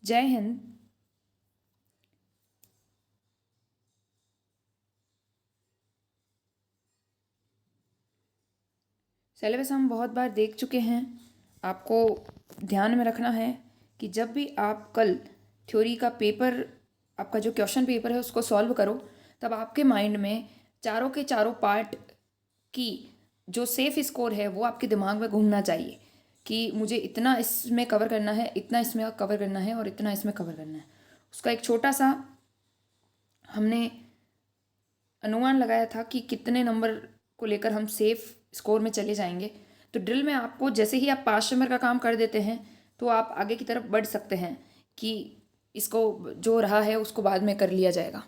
जय हिंद। सिलेबस हम बहुत बार देख चुके हैं। आपको ध्यान में रखना है कि जब भी आप कल थ्योरी का पेपर, आपका जो क्वेश्चन पेपर है उसको सॉल्व करो, तब आपके माइंड में चारों के चारों पार्ट की जो सेफ स्कोर है वो आपके दिमाग में घूमना चाहिए कि मुझे इतना इसमें कवर करना है, इतना इसमें कवर करना है और इतना इसमें कवर करना है। उसका एक छोटा सा हमने अनुमान लगाया था कि कितने नंबर को लेकर हम सेफ स्कोर में चले जाएंगे। तो ड्रिल में आपको जैसे ही आप 5 नंबर का काम कर देते हैं तो आप आगे की तरफ बढ़ सकते हैं कि इसको जो रहा है उसको बाद में कर लिया जाएगा।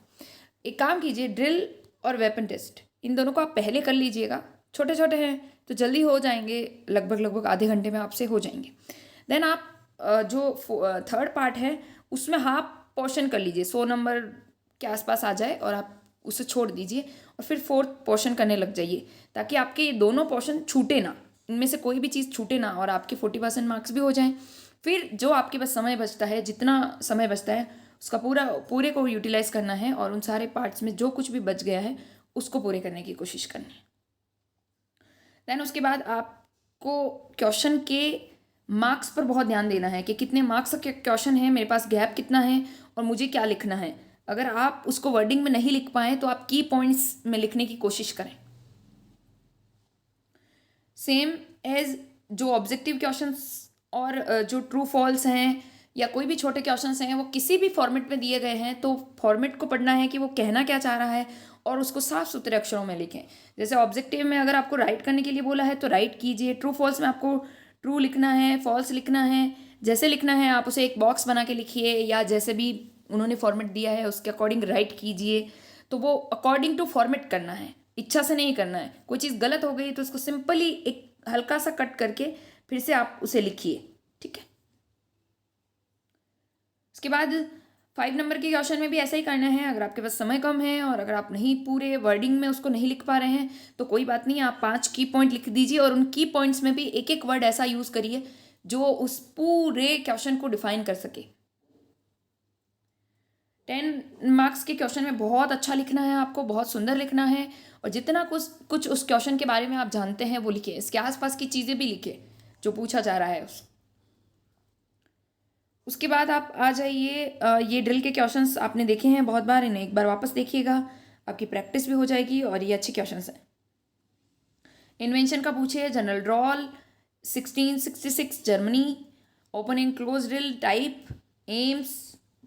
एक काम कीजिए, ड्रिल और वेपन टेस्ट इन दोनों को आप पहले कर लीजिएगा। छोटे छोटे हैं तो जल्दी हो जाएंगे, लगभग आधे घंटे में आपसे हो जाएंगे। देन आप जो थर्ड पार्ट है उसमें हाफ पोर्शन कर लीजिए, 100 नंबर के आसपास आ जाए और आप उसे छोड़ दीजिए और फिर फोर्थ पोर्शन करने लग जाइए, ताकि आपके ये दोनों पोर्शन छूटे ना, इनमें से कोई भी चीज़ छूटे ना और आपके 40% मार्क्स भी हो जाएं। फिर जो आपके पास समय बचता है, जितना समय बचता है उसका पूरे को यूटिलाइज करना है और उन सारे पार्ट्स में जो कुछ भी बच गया है उसको पूरे करने की कोशिश करनी है। देन उसके बाद आपको क्वेश्चन के मार्क्स पर बहुत ध्यान देना है कि कितने मार्क्स का क्वेश्चन है, मेरे पास गैप कितना है और मुझे क्या लिखना है। अगर आप उसको वर्डिंग में नहीं लिख पाए तो आप की पॉइंट्स में लिखने की कोशिश करें। सेम एज जो ऑब्जेक्टिव क्वेश्चंस और जो ट्रू फॉल्स हैं या कोई भी छोटे क्वेश्चंस हैं वो किसी भी फॉर्मेट में दिए गए हैं तो फॉर्मेट को पढ़ना है कि वो कहना क्या चाह रहा है और उसको साफ सुथरे अक्षरों में लिखें। जैसे ऑब्जेक्टिव में अगर आपको राइट करने के लिए बोला है तो राइट कीजिए, ट्रू फॉल्स में आपको ट्रू लिखना है, फॉल्स लिखना है, जैसे लिखना है आप उसे एक बॉक्स बना के लिखिए या जैसे भी उन्होंने फॉर्मेट दिया है उसके अकॉर्डिंग राइट कीजिए। तो वो अकॉर्डिंग टू फॉर्मेट करना है, इच्छा से नहीं करना है। कोई चीज़ गलत हो गई तो उसको सिंपली एक हल्का सा कट करके फिर से आप उसे लिखिए, ठीक है। उसके बाद 5 नंबर के क्वेश्चन में भी ऐसा ही करना है। अगर आपके पास समय कम है और अगर आप नहीं पूरे वर्डिंग में उसको नहीं लिख पा रहे हैं तो कोई बात नहीं, आप 5 की पॉइंट लिख दीजिए और उन की पॉइंट्स में भी एक एक वर्ड ऐसा यूज़ करिए जो उस पूरे क्वेश्चन को डिफाइन कर सके। 10 मार्क्स के क्वेश्चन में बहुत अच्छा लिखना है, आपको बहुत सुंदर लिखना है और जितना कुछ कुछ उस क्वेश्चन के बारे में आप जानते हैं वो लिखिए, इसके आसपास की चीज़ें भी लिखिए जो पूछा जा रहा है उसके बाद आप आ जाइए। ये ड्रिल के क्वेश्चंस आपने देखे हैं बहुत बार, इन्हें एक बार वापस देखिएगा, आपकी प्रैक्टिस भी हो जाएगी और ये अच्छे क्वेश्चंस हैं। इन्वेंशन का पूछिए, जनरल ड्रॉल 1666 Germany, open and close drill type, aims,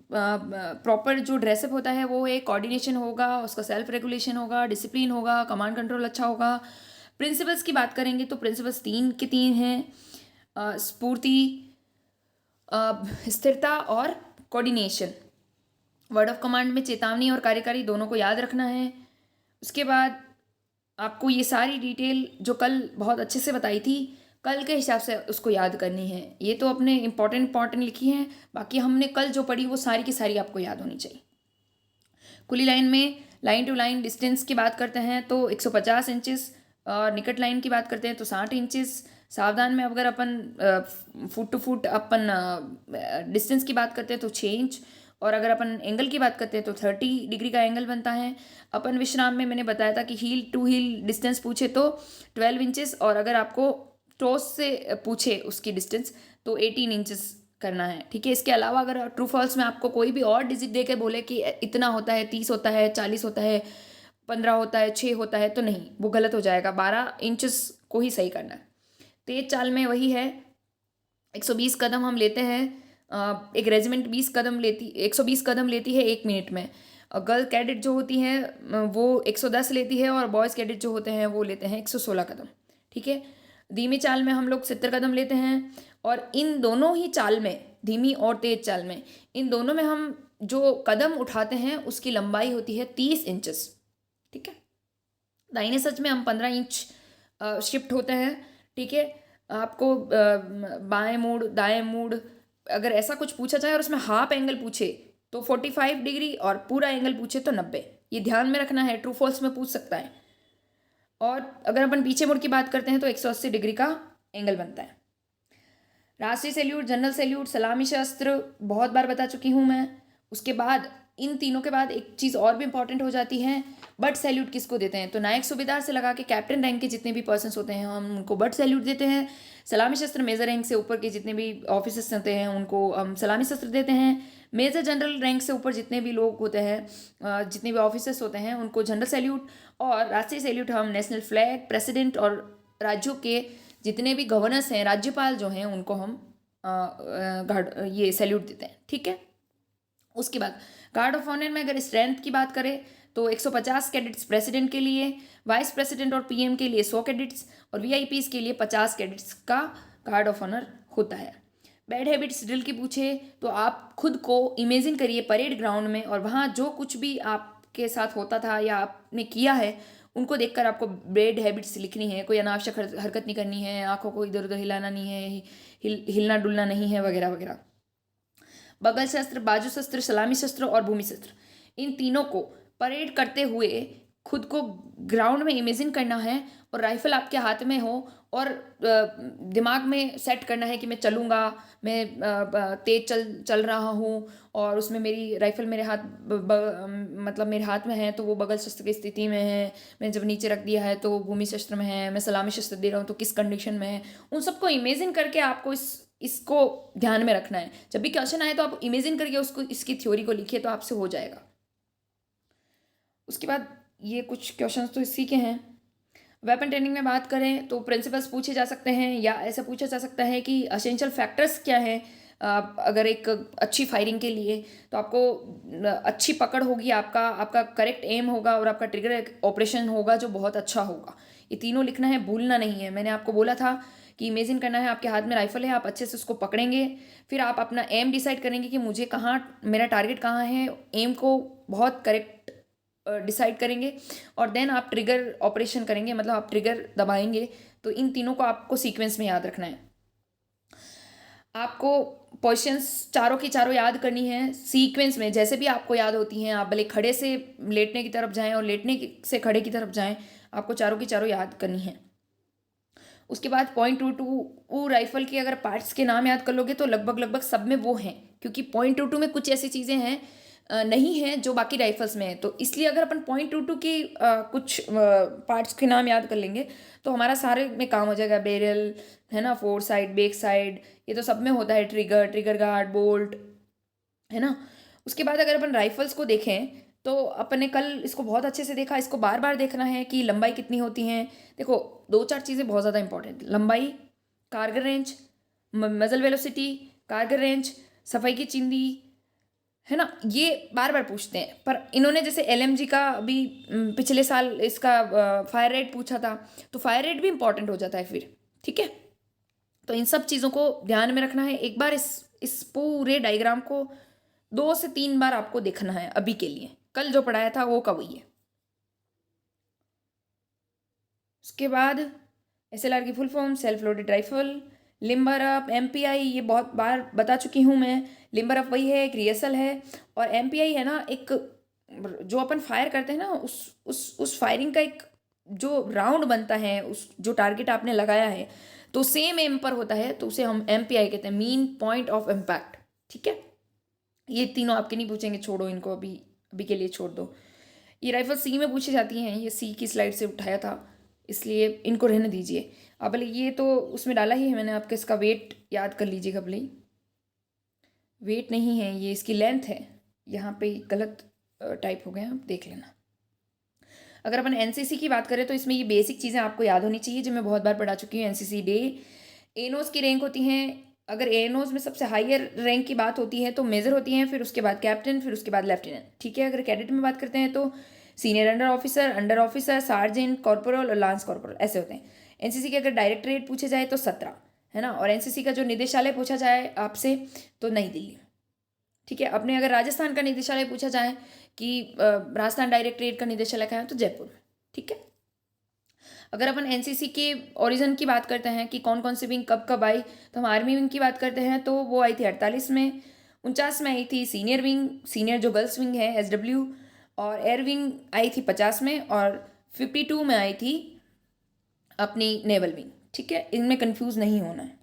proper जो ड्रेसअप होता है वो है, कोऑर्डिनेशन होगा, उसका सेल्फ रेगुलेशन होगा, डिसिप्लिन होगा, कमांड कंट्रोल अच्छा होगा। प्रिंसिपल्स की बात करेंगे तो प्रिंसिपल्स 3 के 3 हैं, स्फूर्ति, स्थिरता और कोऑर्डिनेशन। वर्ड ऑफ कमांड में चेतावनी और कार्यकारी दोनों को याद रखना है। उसके बाद आपको ये सारी डिटेल जो कल बहुत अच्छे से बताई थी, कल के हिसाब से उसको याद करनी है। ये तो अपने इंपॉर्टेंट लिखी हैं, बाकी हमने कल जो पढ़ी वो सारी की सारी आपको याद होनी चाहिए। खुली लाइन में लाइन टू लाइन डिस्टेंस की बात करते हैं तो 150 इंचेस और निकट लाइन की बात करते हैं तो 60 इंचेस। सावधान में अगर अपन फुट टू फुट अपन डिस्टेंस की बात करते हैं तो 6 इंच और अगर अपन एंगल की बात करते हैं तो 30 डिग्री का एंगल बनता है। अपन विश्राम में मैंने बताया था कि हील टू हील डिस्टेंस पूछे तो 12 इंचेस और अगर आपको टोस से पूछे उसकी डिस्टेंस तो 18 इंचेस करना है, ठीक है। इसके अलावा अगर ट्रू फॉल्स में आपको कोई भी और डिजिट दे के बोले कि इतना होता है, 30 होता है, 40 होता है, 15 होता है, 6 होता है, तो नहीं, वो गलत हो जाएगा। 12 इंचेस को ही सही करना है। तेज चाल में वही है, 120 कदम हम लेते हैं, एक रेजिमेंट 120 कदम लेती है 1 मिनट में। गर्ल कैडेट जो होती है वो 110 लेती है और बॉयज़ कैडेट जो होते हैं वो लेते हैं 116 कदम, ठीक है। धीमी चाल में हम लोग 70 कदम लेते हैं और इन दोनों ही चाल में, धीमी और तेज चाल में, इन दोनों में हम जो कदम उठाते हैं उसकी लंबाई होती है 30 इंचेस, ठीक है। दाहिने सच में हम 15 इंच शिफ्ट होते हैं, ठीक है। आपको बाएं मुड़, दाएं मुड़, अगर ऐसा कुछ पूछा जाए और उसमें हाफ एंगल पूछे तो 45 डिग्री और पूरा एंगल पूछे तो 90, ये ध्यान में रखना है। ट्रू फॉल्स में पूछ सकता है। और अगर अपन पीछे मुड़ की बात करते हैं तो 180 डिग्री का एंगल बनता है। राष्ट्रीय सैल्यूट, जनरल सैल्यूट, सलामी शस्त्र बहुत बार बता चुकी हूँ मैं। उसके बाद इन तीनों के बाद एक चीज़ और भी इंपॉर्टेंट हो जाती है, बट सैल्यूट किसको देते हैं? तो नायक सूबेदार से लगा के कैप्टन रैंक के जितने भी पर्सन्स होते हैं हम उनको बट सैल्यूट देते हैं। सलामी शस्त्र मेजर रैंक से ऊपर के जितने भी ऑफिसर्स होते हैं उनको हम सलामी शस्त्र देते हैं। मेजर जनरल रैंक से ऊपर जितने भी लोग होते हैं, जितने भी ऑफिसर्स होते हैं उनको जनरल सैल्यूट। और राष्ट्रीय सैल्यूट हम नेशनल फ्लैग, प्रेसिडेंट और राज्यों के जितने भी गवर्नर्स हैं, राज्यपाल जो हैं उनको हम ये सैल्यूट देते हैं। ठीक है। उसके बाद गार्ड ऑफ ऑनर में अगर स्ट्रेंथ की बात करें तो 150 कैडेट्स प्रेसिडेंट के लिए, वाइस प्रेसिडेंट और पीएम के लिए 100 कैडेट्स और वीआईपीज के लिए 50 कैडेट्स का गार्ड ऑफ ऑनर होता है। बैड हैबिट्स ड्रिल की पूछे तो आप खुद को इमेजिन करिए परेड ग्राउंड में, और वहाँ जो कुछ भी आपके साथ होता था या आपने किया है उनको देखकर आपको बैड हैबिट्स लिखनी है। कोई अनावश्यक हरकत नहीं करनी है, आंखों को इधर उधर हिलाना नहीं है, हिलना डुलना नहीं है, वगैरह वगैरह। बगल शस्त्र, बाजू शस्त्र, सलामी शस्त्र और भूमि शस्त्र, इन तीनों को परेड करते हुए खुद को ग्राउंड में इमेजिन करना है और राइफल आपके हाथ में हो और दिमाग में सेट करना है कि मैं चलूँगा, मैं तेज चल रहा हूँ और उसमें मेरी राइफल मेरे हाथ मतलब मेरे हाथ में है तो वो बगल शस्त्र की स्थिति में है, मैंने जब नीचे रख दिया है तो वो भूमि शस्त्र में है, मैं सलामी शस्त्र दे रहा हूँ तो किस कंडीशन में है, उन सबको इमेजिन करके आपको इसको ध्यान में रखना है। जब भी क्वेश्चन आए तो आप इमेजिन करके उसको इसकी थ्योरी को लिखिए तो आपसे हो जाएगा। उसके बाद ये कुछ क्वेश्चंस तो इसी के हैं। वेपन ट्रेनिंग में बात करें तो प्रिंसिपल्स पूछे जा सकते हैं या ऐसा पूछा जा सकता है कि असेंशियल फैक्टर्स क्या हैं अगर एक अच्छी फायरिंग के लिए, तो आपको अच्छी पकड़ होगी, आपका करेक्ट एम होगा और आपका ट्रिगर ऑपरेशन होगा जो बहुत अच्छा होगा। ये तीनों लिखना है, भूलना नहीं है। मैंने आपको बोला था कि इमेजिन करना है आपके हाथ में राइफल है, आप अच्छे से उसको पकड़ेंगे, फिर आप अपना एम डिसाइड करेंगे कि मुझे कहाँ, मेरा टारगेट कहाँ है, एम को बहुत करेक्ट डिसाइड करेंगे और देन आप ट्रिगर ऑपरेशन करेंगे, मतलब आप ट्रिगर दबाएंगे। तो इन तीनों को आपको सीक्वेंस में याद रखना है। आपको पोजीशंस चारों की चारों याद करनी है सीक्वेंस में, जैसे भी आपको याद होती हैं। आप भले खड़े से लेटने की तरफ जाएं और लेटने से खड़े की तरफ जाएं, आपको चारों की चारों याद करनी है। उसके बाद .22 राइफल के अगर पार्ट्स के नाम याद कर लोगे तो लगभग सब में वो हैं, क्योंकि .22 में कुछ ऐसी चीज़ें हैं नहीं है जो बाकी राइफल्स में है। तो इसलिए अगर अपन .22 की कुछ पार्ट्स के नाम याद कर लेंगे तो हमारा सारे में काम हो जाएगा। बैरल है ना, फोर साइड, बैक साइड, ये तो सब में होता है। ट्रिगर गार्ड, बोल्ट, है ना। उसके बाद अगर अपन राइफल्स को देखें तो अपने कल इसको बहुत अच्छे से देखा, इसको बार बार देखना है कि लंबाई कितनी होती है। देखो 2-4 चीज़ें बहुत ज़्यादा इंपॉर्टेंट, लंबाई, कारगर रेंज, मजल वेलोसिटी, कारगर रेंज, सफाई की चिंदी, है ना, ये बार बार पूछते हैं। पर इन्होंने जैसे एलएमजी का अभी पिछले साल इसका फायर रेट पूछा था, तो फायर रेट भी इंपॉर्टेंट हो जाता है फिर। ठीक है, तो इन सब चीज़ों को ध्यान में रखना है। एक बार इस पूरे डायग्राम को 2 से 3 बार आपको देखना है अभी के लिए, कल जो पढ़ाया था वो कब हुई है। उसके बाद एसएलआर की full form, self loaded rifle, limber up, MPI, ये बहुत बार बता चुकी हूँ मैं। लिम्बर अप वही है, एक रिहर्सल है, और एमपीआई है ना, एक जो अपन फायर करते हैं ना, उस फायरिंग का एक जो राउंड बनता है, उस जो टारगेट आपने लगाया है तो सेम एम पर होता है, तो उसे हम एमपीआई कहते हैं, मीन पॉइंट ऑफ इम्पैक्ट। ठीक है, ये तीनों आपके नहीं पूछेंगे, छोड़ो इनको, अभी के लिए छोड़ दो। ये राइफल सी में पूछी जाती हैं, ये सी की स्लाइड से उठाया था इसलिए इनको रहने दीजिए। अब भले ये तो उसमें डाला ही है मैंने आपके, इसका वेट याद कर लीजिएगा। भले वेट नहीं है ये, इसकी लेंथ है, यहाँ पे गलत टाइप हो गया, आप देख लेना। अगर अपन एनसीसी की बात करें तो इसमें ये बेसिक चीज़ें आपको याद होनी चाहिए जो मैं बहुत बार पढ़ा चुकी हूँ। एनसीसी डे, एनोस की रैंक होती हैं। अगर एनोस में सबसे हायर रैंक की बात होती है तो मेजर होती हैं, फिर उसके बाद कैप्टन, फिर उसके बाद लेफ्टिनेंट। ठीक है, अगर कैडेट में बात करते हैं तो senior under officer, sergeant, corporal और लांस कॉर्पोरल, ऐसे होते हैं। एनसीसी के अगर डायरेक्टरेट पूछे जाए तो 17, है ना। और एनसीसी का जो निदेशालय पूछा जाए आपसे तो नई दिल्ली। ठीक है, अपने अगर राजस्थान का निदेशालय पूछा जाए कि राजस्थान डायरेक्टरेट का निदेशालय कहाँ है तो जयपुर में। ठीक है, अगर अपन एनसीसी के ओरिजिन की बात करते हैं कि कौन कौन सी विंग कब कब आई, तो हम आर्मी विंग की बात करते हैं तो वो आई थी 48 में, 49 में आई थी सीनियर विंग, सीनियर जो गर्ल्स विंग है एसडब्ल्यू, और एयर विंग आई थी 50 में, और 52 में आई थी अपनी नेवल विंग। ठीक है, इनमें कंफ्यूज नहीं होना है।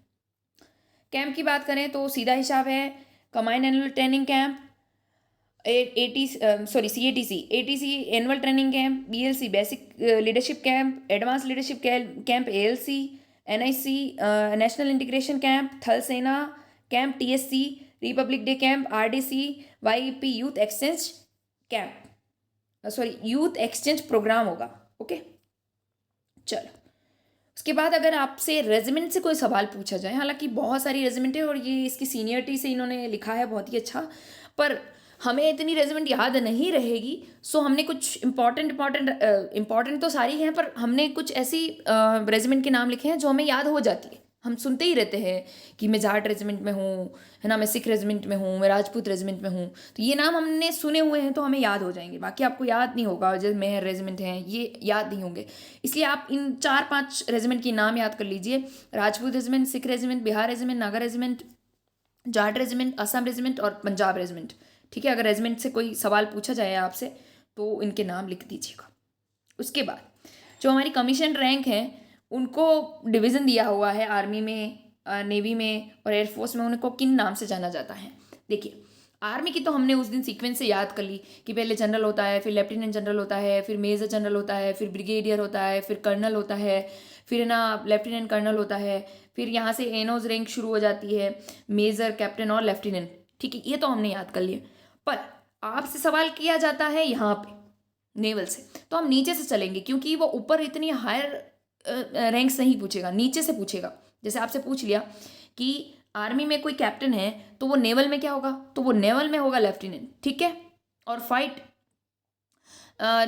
कैंप की बात करें तो सीधा हिसाब है combined annual training camp, CATC annual training camp, BLC basic leadership camp, advance leadership camp ALC, NIC national integration camp, थल सेना camp TSC, republic day camp RDC, YEP youth exchange camp, youth exchange programme होगा। Okay, चलो उसके बाद अगर आपसे regiment से कोई सवाल पूछा जाए, हालांकि बहुत सारी रेजिमेंट है और ये इसकी सीनियरिटी से इन्होंने लिखा है बहुत ही अच्छा, पर हमें इतनी रेजिमेंट याद नहीं रहेगी, सो हमने कुछ इम्पॉर्टेंट तो सारी हैं, पर हमने कुछ ऐसी रेजिमेंट के नाम लिखे हैं जो हमें याद हो जाती है। हम सुनते ही रहते हैं कि मैं जाट रेजिमेंट में हूँ, है ना, मैं सिख रेजिमेंट में हूँ, मैं राजपूत रेजिमेंट में हूँ, तो ये नाम हमने सुने हुए हैं तो हमें याद हो जाएंगे, बाकी आपको याद नहीं होगा। जैसे मेहर रेजिमेंट हैं, ये याद नहीं होंगे, इसलिए आप इन 4-5 रेजिमेंट के नाम याद कर लीजिए। Rajput regiment, Sikh regiment, Bihar regiment, Naga regiment, Jat regiment, Assam regiment और पंजाब रेजिमेंट। ठीक है, अगर रेजिमेंट से कोई सवाल पूछा जाए आपसे तो इनके नाम लिख दीजिएगा। उसके बाद जो हमारी कमीशन रैंक है उनको डिवीज़न दिया हुआ है आर्मी में, नेवी में और एयरफोर्स में, उनको किन नाम से जाना जाता है। देखिए, आर्मी की तो हमने उस दिन सीक्वेंस से याद कर ली कि पहले जनरल होता है, फिर लेफ्टिनेंट जनरल होता है, फिर मेजर जनरल होता है, फिर ब्रिगेडियर होता है, फिर कर्नल होता है, फिर ना लेफ्टिनेंट कर्नल होता है, फिर यहाँ से एनोज रैंक शुरू हो जाती है, मेजर, कैप्टन और लेफ्टिनेंट। ठीक है, ये तो हमने याद कर लिए, पर आपसे सवाल किया जाता है यहाँ पे नेवल से, तो हम नीचे से चलेंगे क्योंकि वो ऊपर इतनी हायर रैंक्स नहीं पूछेगा, नीचे से पूछेगा। जैसे आपसे पूछ लिया कि आर्मी में कोई कैप्टन है तो वो नेवल में क्या होगा, तो वो नेवल में होगा लेफ्टिनेंट। ठीक है, और फाइट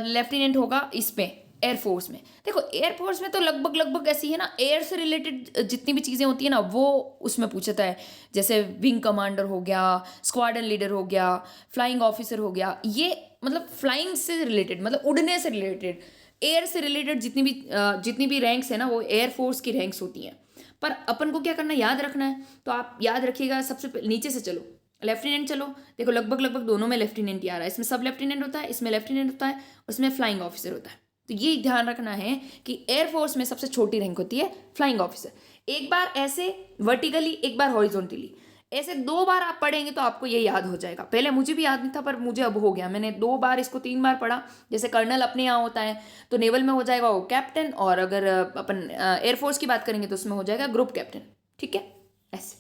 लेफ्टिनेंट होगा इसमें एयरफोर्स में। देखो, एयरफोर्स में तो लगभग ऐसी है ना, एयर से रिलेटेड जितनी भी चीज़ें होती है ना वो उसमें पूछता है। जैसे विंग कमांडर हो गया, स्क्वाड्रन लीडर हो गया, फ्लाइंग ऑफिसर हो गया, ये मतलब फ्लाइंग से रिलेटेड, मतलब उड़ने से रिलेटेड, एयर से रिलेटेड जितनी भी रैंक्स है ना वो एयरफोर्स की रैंक्स होती हैं। पर अपन को क्या करना, याद रखना है, तो आप याद रखिएगा। सबसे नीचे से चलो, लेफ्टिनेंट चलो। देखो, लगभग दोनों में लेफ्टिनेंट ही आ रहा है, इसमें सब लेफ्टिनेंट होता है, इसमें लेफ्टिनेंट होता है और इसमें फ्लाइंग ऑफिसर होता है। तो ये ध्यान रखना है कि एयरफोर्स में सबसे छोटी रैंक होती है फ्लाइंग ऑफिसर। एक बार ऐसे वर्टिकली, एक बार हॉरिजॉन्टली, ऐसे 2 बार आप पढ़ेंगे तो आपको ये याद हो जाएगा। पहले मुझे भी याद नहीं था पर मुझे अब हो गया, मैंने 2 बार इसको 3 बार पढ़ा। जैसे कर्नल अपने यहाँ होता है तो नेवल में हो जाएगा वो कैप्टन, और अगर अपन एयरफोर्स की बात करेंगे तो उसमें हो जाएगा ग्रुप कैप्टन। ठीक है, ऐसे।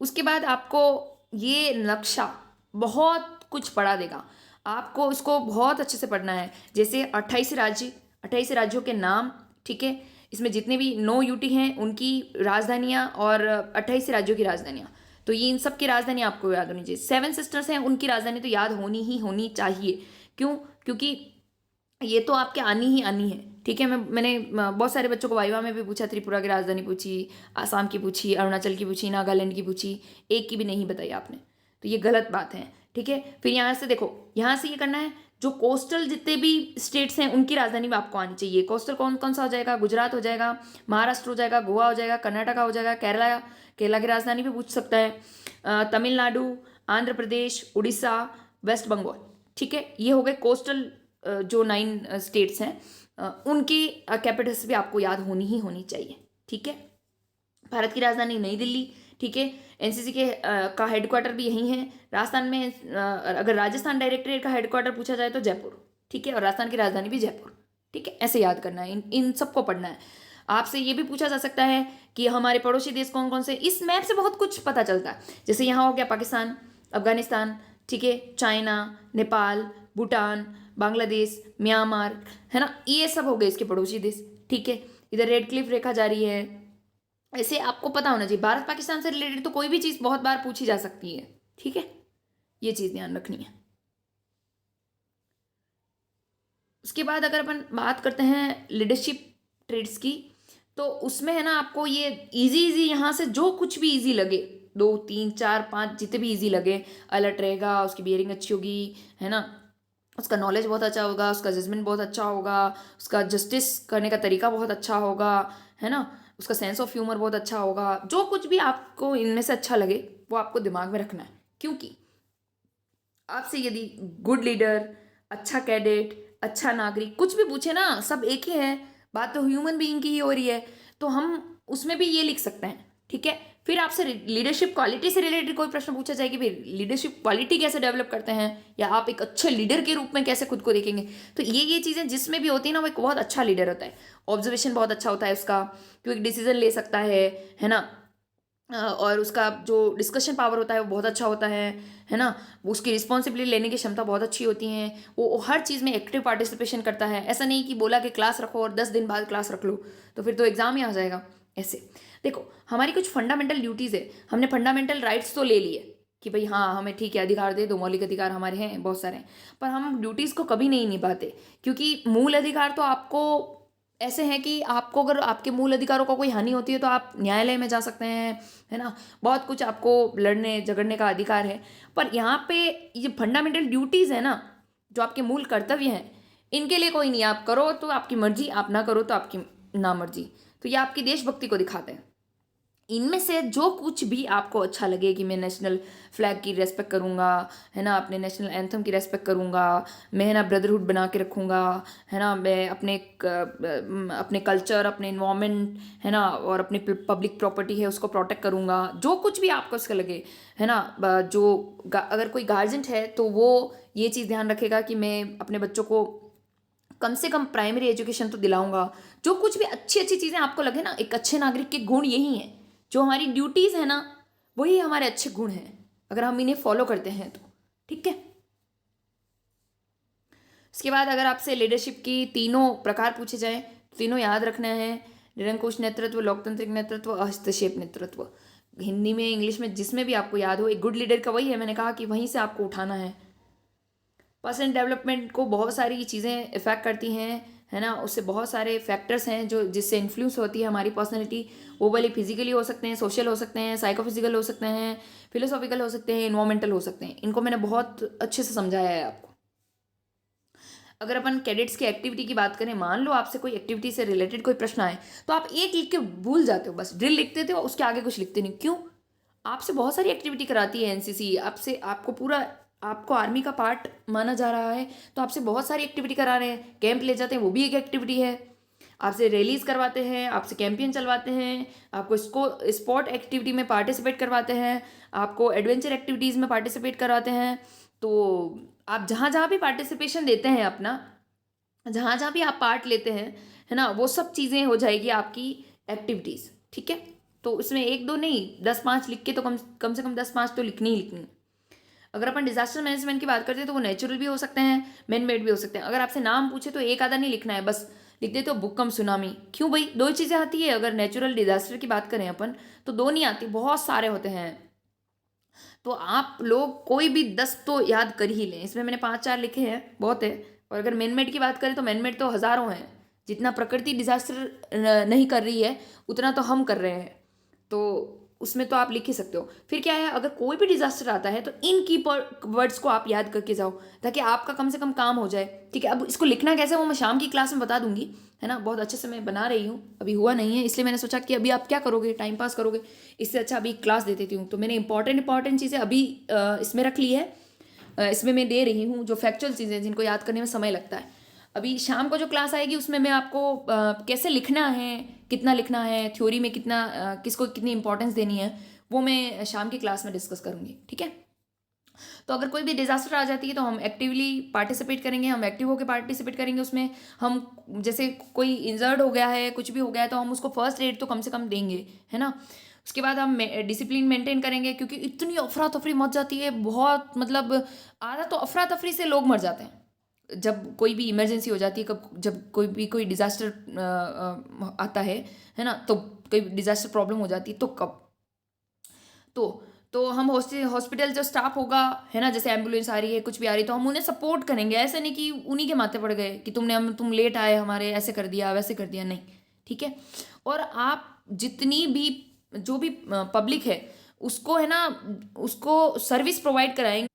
उसके बाद आपको ये नक्शा बहुत कुछ पढ़ा देगा, आपको इसको बहुत अच्छे से पढ़ना है। जैसे 28 राज्यों के नाम, ठीक है, इसमें जितने भी 9 यूटी हैं उनकी राजधानियाँ और 28 राज्यों की राजधानियाँ, तो ये इन सब की राजधानी आपको याद होनी चाहिए। 7 सिस्टर्स हैं, उनकी राजधानी तो याद होनी चाहिए। क्यों? क्योंकि ये तो आपके आनी है। ठीक है, मैंने बहुत सारे बच्चों को वाइवा में भी पूछा, त्रिपुरा की राजधानी पूछी, आसाम की पूछी, अरुणाचल की पूछी, नागालैंड की पूछी, एक की भी नहीं बताई आपने, तो ये गलत बात है। ठीक है, फिर यहाँ से देखो, यहाँ से ये करना है, जो कोस्टल जितने भी स्टेट्स हैं उनकी राजधानी में आपको आनी चाहिए। कोस्टल कौन कौन सा हो जाएगा? गुजरात हो जाएगा, महाराष्ट्र हो जाएगा, गोवा हो जाएगा, कर्नाटका हो जाएगा, केरला की राजधानी भी पूछ सकता है, तमिलनाडु, आंध्र प्रदेश, उड़ीसा, वेस्ट बंगाल। ठीक है, ये हो गए कोस्टल जो 9 स्टेट्स हैं, उनकी कैपिटल्स भी आपको याद होनी चाहिए। ठीक है, भारत की राजधानी नई दिल्ली। ठीक है, एनसीसी के का हेडक्वार्टर भी यहीं है। राजस्थान में अगर राजस्थान डायरेक्टरेट का हेडक्वार्टर पूछा जाए तो जयपुर। ठीक है, और राजस्थान की राजधानी भी जयपुर। ठीक है, ऐसे याद करना है, इन सबको पढ़ना है। आपसे ये भी पूछा जा सकता है कि हमारे पड़ोसी देश कौन कौन से, इस मैप से बहुत कुछ पता चलता है। जैसे यहाँ हो गया पाकिस्तान, अफगानिस्तान, ठीक है, चाइना, नेपाल, भूटान, बांग्लादेश, म्यांमार, है ना, ये सब हो गए इसके पड़ोसी देश। ठीक है, इधर रेड क्लिफ रेखा जारी है। ऐसे आपको पता होना चाहिए, भारत पाकिस्तान से रिलेटेड तो कोई भी चीज़ बहुत बार पूछी जा सकती है। ठीक है, ये चीज़ ध्यान रखनी है। उसके बाद अगर अपन बात करते हैं लीडरशिप ट्रेड्स की, तो उसमें है ना आपको ये इजी यहाँ से जो कुछ भी इजी लगे, 2, 3, 4, 5 जितने भी इजी लगे, अलर्ट रहेगा, उसकी बियरिंग अच्छी होगी, है ना, उसका नॉलेज बहुत अच्छा होगा, उसका जजमेंट बहुत अच्छा होगा, उसका जस्टिस करने का तरीका बहुत अच्छा होगा, है ना, उसका सेंस ऑफ ह्यूमर बहुत अच्छा होगा। जो कुछ भी आपको इनमें से अच्छा लगे वो आपको दिमाग में रखना है, क्योंकि आपसे यदि गुड लीडर, अच्छा कैडेट, अच्छा नागरिक कुछ भी पूछे ना, सब एक ही है, बात तो ह्यूमन बीइंग की ही हो रही है, तो हम उसमें भी ये लिख सकते हैं। ठीक है। फिर आपसे लीडरशिप क्वालिटी से रिलेटेड कोई प्रश्न पूछा जाए कि भाई लीडरशिप क्वालिटी कैसे डेवलप करते हैं, या आप एक अच्छे लीडर के रूप में कैसे खुद को देखेंगे। तो ये चीज़ें जिसमें भी होती है ना, वो एक बहुत अच्छा लीडर होता है। ऑब्जर्वेशन बहुत अच्छा होता है उसका, क्योंकि डिसीजन ले सकता है ना। और उसका जो डिस्कशन पावर होता है वो बहुत अच्छा होता है ना। उसकी रिस्पॉन्सिबिलिटी लेने की क्षमता बहुत अच्छी होती है। वो हर चीज़ में एक्टिव पार्टिसिपेशन करता है। ऐसा नहीं कि बोला कि क्लास रखो और 10 दिन बाद क्लास रख लो, तो फिर तो एग्ज़ाम ही आ जाएगा। ऐसे देखो, हमारी कुछ फंडामेंटल ड्यूटीज़ है। हमने फंडामेंटल राइट्स तो ले लिए कि भाई हाँ हमें ठीक है अधिकार दे दो, मौलिक अधिकार हमारे हैं बहुत सारे हैं, पर हम ड्यूटीज़ को कभी नहीं निभाते। क्योंकि मूल अधिकार तो आपको ऐसे हैं कि आपको अगर आपके मूल अधिकारों को कोई हानि होती है तो आप न्यायालय में जा सकते हैं, है ना। बहुत कुछ आपको लड़ने झगड़ने का अधिकार है। पर यहाँ पे ये फंडामेंटल ड्यूटीज़ है ना, जो आपके मूल कर्तव्य हैं, इनके लिए कोई नहीं। आप करो तो आपकी मर्जी, आप ना करो तो आपकी ना मर्जी। तो ये आपकी देशभक्ति को दिखाते हैं। इनमें से जो कुछ भी आपको अच्छा लगे कि मैं नेशनल फ्लैग की रेस्पेक्ट करूँगा, है ना, अपने नेशनल एंथम की रेस्पेक्ट करूँगा, मैं है ना ब्रदरहुड बना के रखूँगा, है ना, मैं अपने कल्चर, अपने इन्वायरमेंट, है ना, और अपनी पब्लिक प्रॉपर्टी है उसको प्रोटेक्ट करूँगा, जो कुछ भी आपको उसका लगे, है ना। अगर कोई गार्जियन है तो वो ये चीज़ ध्यान रखेगा कि मैं अपने बच्चों को कम से कम प्राइमरी एजुकेशन तो दिलाऊंगा। जो कुछ भी अच्छी अच्छी चीज़ें आपको लगे ना, एक अच्छे नागरिक के गुण यही हैं। जो हमारी ड्यूटीज़ है ना, वही हमारे अच्छे गुण हैं, अगर हम इन्हें फॉलो करते हैं तो। ठीक है। इसके बाद अगर आपसे लीडरशिप की तीनों प्रकार पूछे जाए तो तीनों याद रखना है। निरंकुश नेतृत्व, लोकतांत्रिक नेतृत्व, हस्तक्षेप नेतृत्व। हिंदी में, इंग्लिश में, जिसमें भी आपको याद हो, एक गुड लीडर का वही है, मैंने कहा कि वहीं से आपको उठाना है। पर्सन डेवलपमेंट को बहुत सारी चीज़ें इफ़ेक्ट करती हैं, है ना। उससे बहुत सारे फैक्टर्स हैं जो जिससे इन्फ्लुएंस होती है हमारी पर्सनैलिटी। वो भले फिजिकली हो सकते हैं, सोशल हो सकते हैं, साइकोफिजिकल हो सकते हैं, फिलोसॉफिकल हो सकते हैं, इन्वायरमेंटल हो सकते हैं। इनको मैंने बहुत अच्छे से समझाया है आपको। अगर अपन कैडेट्स की एक्टिविटी की बात करें, मान लो आपसे कोई एक्टिविटी से रिलेटेड कोई प्रश्न आए तो आप एक लिख के भूल जाते हो, बस ड्रिल लिख देते हो, उसके आगे कुछ लिखते नहीं। क्यों? आपसे बहुत सारी एक्टिविटी कराती है एनसीसी, आपको पूरा आपको आर्मी का पार्ट माना जा रहा है, तो आपसे बहुत सारी एक्टिविटी करा रहे हैं। कैंप ले जाते हैं, वो भी एक एक्टिविटी है। आपसे रैलीज करवाते हैं, आपसे कैंपेन चलवाते हैं, आपको इसको स्पोर्ट एक्टिविटी में पार्टिसिपेट करवाते हैं, आपको एडवेंचर एक्टिविटीज़ में पार्टिसिपेट करवाते हैं। तो आप जहाँ जहाँ भी पार्टिसिपेशन देते हैं अपना, जहाँ जहाँ भी आप पार्ट लेते हैं, है ना, वो सब चीज़ें हो जाएगी आपकी एक्टिविटीज़। ठीक है। तो इसमें एक दो नहीं, 10-5 लिख के तो कम से कम 10-5 तो लिखनी ही लिखनी। अगर अपन डिजास्टर मैनेजमेंट की बात करते हैं तो वो नेचुरल भी हो सकते हैं, मैन मेड भी हो सकते हैं। अगर आपसे नाम पूछे तो एक आधा नहीं लिखना है, बस लिख देते हो भूकंप, सुनामी। क्यों भाई? दो ही चीज़ें आती है। अगर नेचुरल डिजास्टर की बात करें अपन तो दो नहीं आती, बहुत सारे होते हैं। तो आप लोग कोई भी 10 तो याद कर ही लें। इसमें मैंने 5-4 लिखे हैं, बहुत है। और अगर मैनमेड की बात करें तो मैनमेड तो हज़ारों हैं। जितना प्रकृति डिजास्टर नहीं कर रही है उतना तो हम कर रहे हैं, तो उसमें तो आप लिख ही सकते हो। फिर क्या है, अगर कोई भी डिजास्टर आता है तो इन की वर्ड्स को आप याद करके जाओ, ताकि आपका कम से कम काम हो जाए। ठीक है। अब इसको लिखना कैसे वो मैं शाम की क्लास में बता दूंगी, है ना। बहुत अच्छे से मैं बना रही हूँ, अभी हुआ नहीं है, इसलिए मैंने सोचा कि अभी आप क्या करोगे, टाइम पास करोगे, इससे अच्छा अभी क्लास दे देती हूँ। तो मैंने इंपॉर्टेंट चीज़ें अभी इसमें रख ली है, इसमें मैं दे रही हूँ जो फैक्चुअल चीज़ें जिनको याद करने में समय लगता है। अभी शाम को जो क्लास आएगी उसमें मैं आपको कैसे लिखना है, कितना लिखना है, थ्योरी में कितना किसको कितनी इंपॉर्टेंस देनी है, वो मैं शाम की क्लास में डिस्कस करूँगी। ठीक है। तो अगर कोई भी डिजास्टर आ जाती है तो हम एक्टिवली पार्टिसिपेट करेंगे, हम एक्टिव होकर पार्टिसिपेट करेंगे उसमें। हम जैसे कोई इंजर्ड हो गया है, कुछ भी हो गया है, तो हम उसको फर्स्ट एड तो कम से कम देंगे, है ना। उसके बाद हम डिसिप्लिन मेंटेन करेंगे, क्योंकि इतनी अफरा तफरी मच जाती है, बहुत मतलब आधा तो अफरा तफरी से लोग मर जाते हैं जब कोई भी इमरजेंसी हो जाती है। कब जब कोई डिजास्टर आता है ना, तो कोई डिजास्टर प्रॉब्लम हो जाती है तो कब तो हम हॉस्पिटल जो स्टाफ होगा, है ना, जैसे एम्बुलेंस आ रही है, कुछ भी आ रही है, तो हम उन्हें सपोर्ट करेंगे। ऐसे नहीं कि उन्हीं के माथे पड़ गए कि तुम लेट आए, हमारे ऐसे कर दिया वैसे कर दिया, नहीं। ठीक है। और आप जितनी भी जो भी पब्लिक है उसको, है ना, उसको सर्विस प्रोवाइड कराएंगे।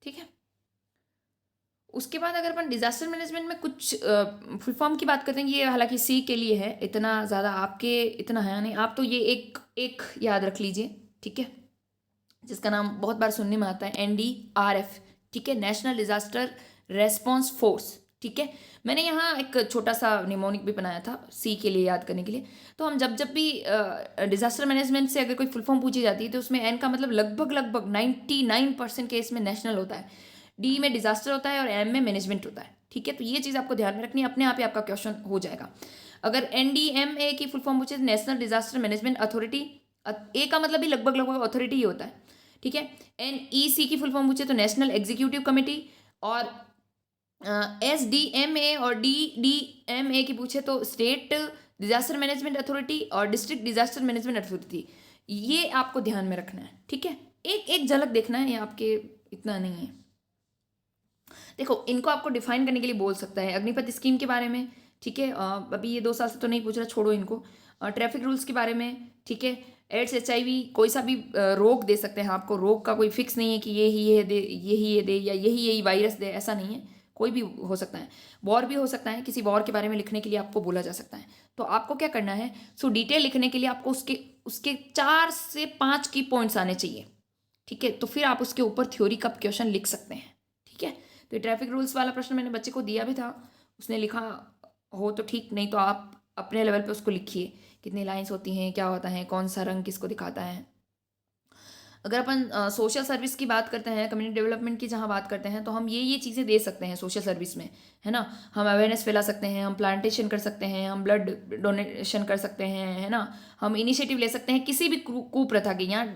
ठीक है। उसके बाद अगर अपन डिजास्टर मैनेजमेंट में कुछ फुल फॉर्म की बात करते हैं, ये हालांकि सी के लिए है, इतना ज़्यादा आपके इतना है नहीं। आप तो ये एक याद रख लीजिए। ठीक है। जिसका नाम बहुत बार सुनने में आता है NDRF। ठीक है, नेशनल डिजास्टर रेस्पॉन्स फोर्स। ठीक है। मैंने यहाँ एक छोटा सा निमोनिक भी बनाया था सी के लिए याद करने के लिए। तो हम जब भी डिजास्टर मैनेजमेंट से अगर कोई फुल फॉर्म पूछी जाती है तो उसमें एन का मतलब लगभग 99% केस में नेशनल होता है, डी में डिजास्टर होता है और एम में मैनेजमेंट होता है। ठीक है, तो ये चीज़ आपको ध्यान में रखनी है, अपने आप ही आपका क्वेश्चन हो जाएगा। अगर NDMA की फुल फॉर्म पूछे तो नेशनल डिजास्टर मैनेजमेंट अथॉरिटी, ए का मतलब भी लगभग अथॉरिटी ही होता है। ठीक है। NEC की फुल फॉर्म पूछे तो नेशनल एग्जीक्यूटिव कमेटी, और SDMA और DDMA की पूछे तो स्टेट डिजास्टर मैनेजमेंट अथॉरिटी और डिस्ट्रिक्ट डिजास्टर मैनेजमेंट अथॉरिटी। ये आपको ध्यान में रखना है। ठीक है, एक एक झलक देखना है, ये आपके इतना नहीं है। देखो, इनको आपको डिफाइन करने के लिए बोल सकता है अग्निपथ स्कीम के बारे में। ठीक है, अभी ये 2 साल से तो नहीं पूछ रहा, छोड़ो इनको। ट्रैफिक रूल्स के बारे में। ठीक है, एड्स HIV कोई सा भी रोग दे सकते हैं आपको, रोग का कोई फिक्स नहीं है कि ये ही ये दे, यही ये दे, या यही वायरस दे, ऐसा नहीं है, कोई भी हो सकता है। वॉर भी हो सकता है, किसी वॉर के बारे में लिखने के लिए आपको बोला जा सकता है। तो आपको क्या करना है, सो डिटेल लिखने के लिए आपको उसके 4 से 5 की पॉइंट्स आने चाहिए। ठीक है, तो फिर आप उसके ऊपर थ्योरी का क्वेश्चन लिख सकते हैं। ठीक है, तो ट्रैफिक रूल्स वाला प्रश्न मैंने बच्चे को दिया भी था, उसने लिखा हो तो ठीक, नहीं तो आप अपने लेवल पे उसको लिखिए, कितनी लाइंस होती हैं, क्या होता है, कौन सा रंग किसको दिखाता है। अगर अपन सोशल सर्विस की बात करते हैं, कम्युनिटी डेवलपमेंट की जहाँ बात करते हैं, तो हम ये चीज़ें दे सकते हैं सोशल सर्विस में, है ना। हम अवेयरनेस फैला सकते हैं, हम प्लांटेशन कर सकते हैं, हम ब्लड डोनेशन कर सकते हैं, है ना। हम इनिशिएटिव ले सकते हैं किसी भी कुप्रथा की, यहाँ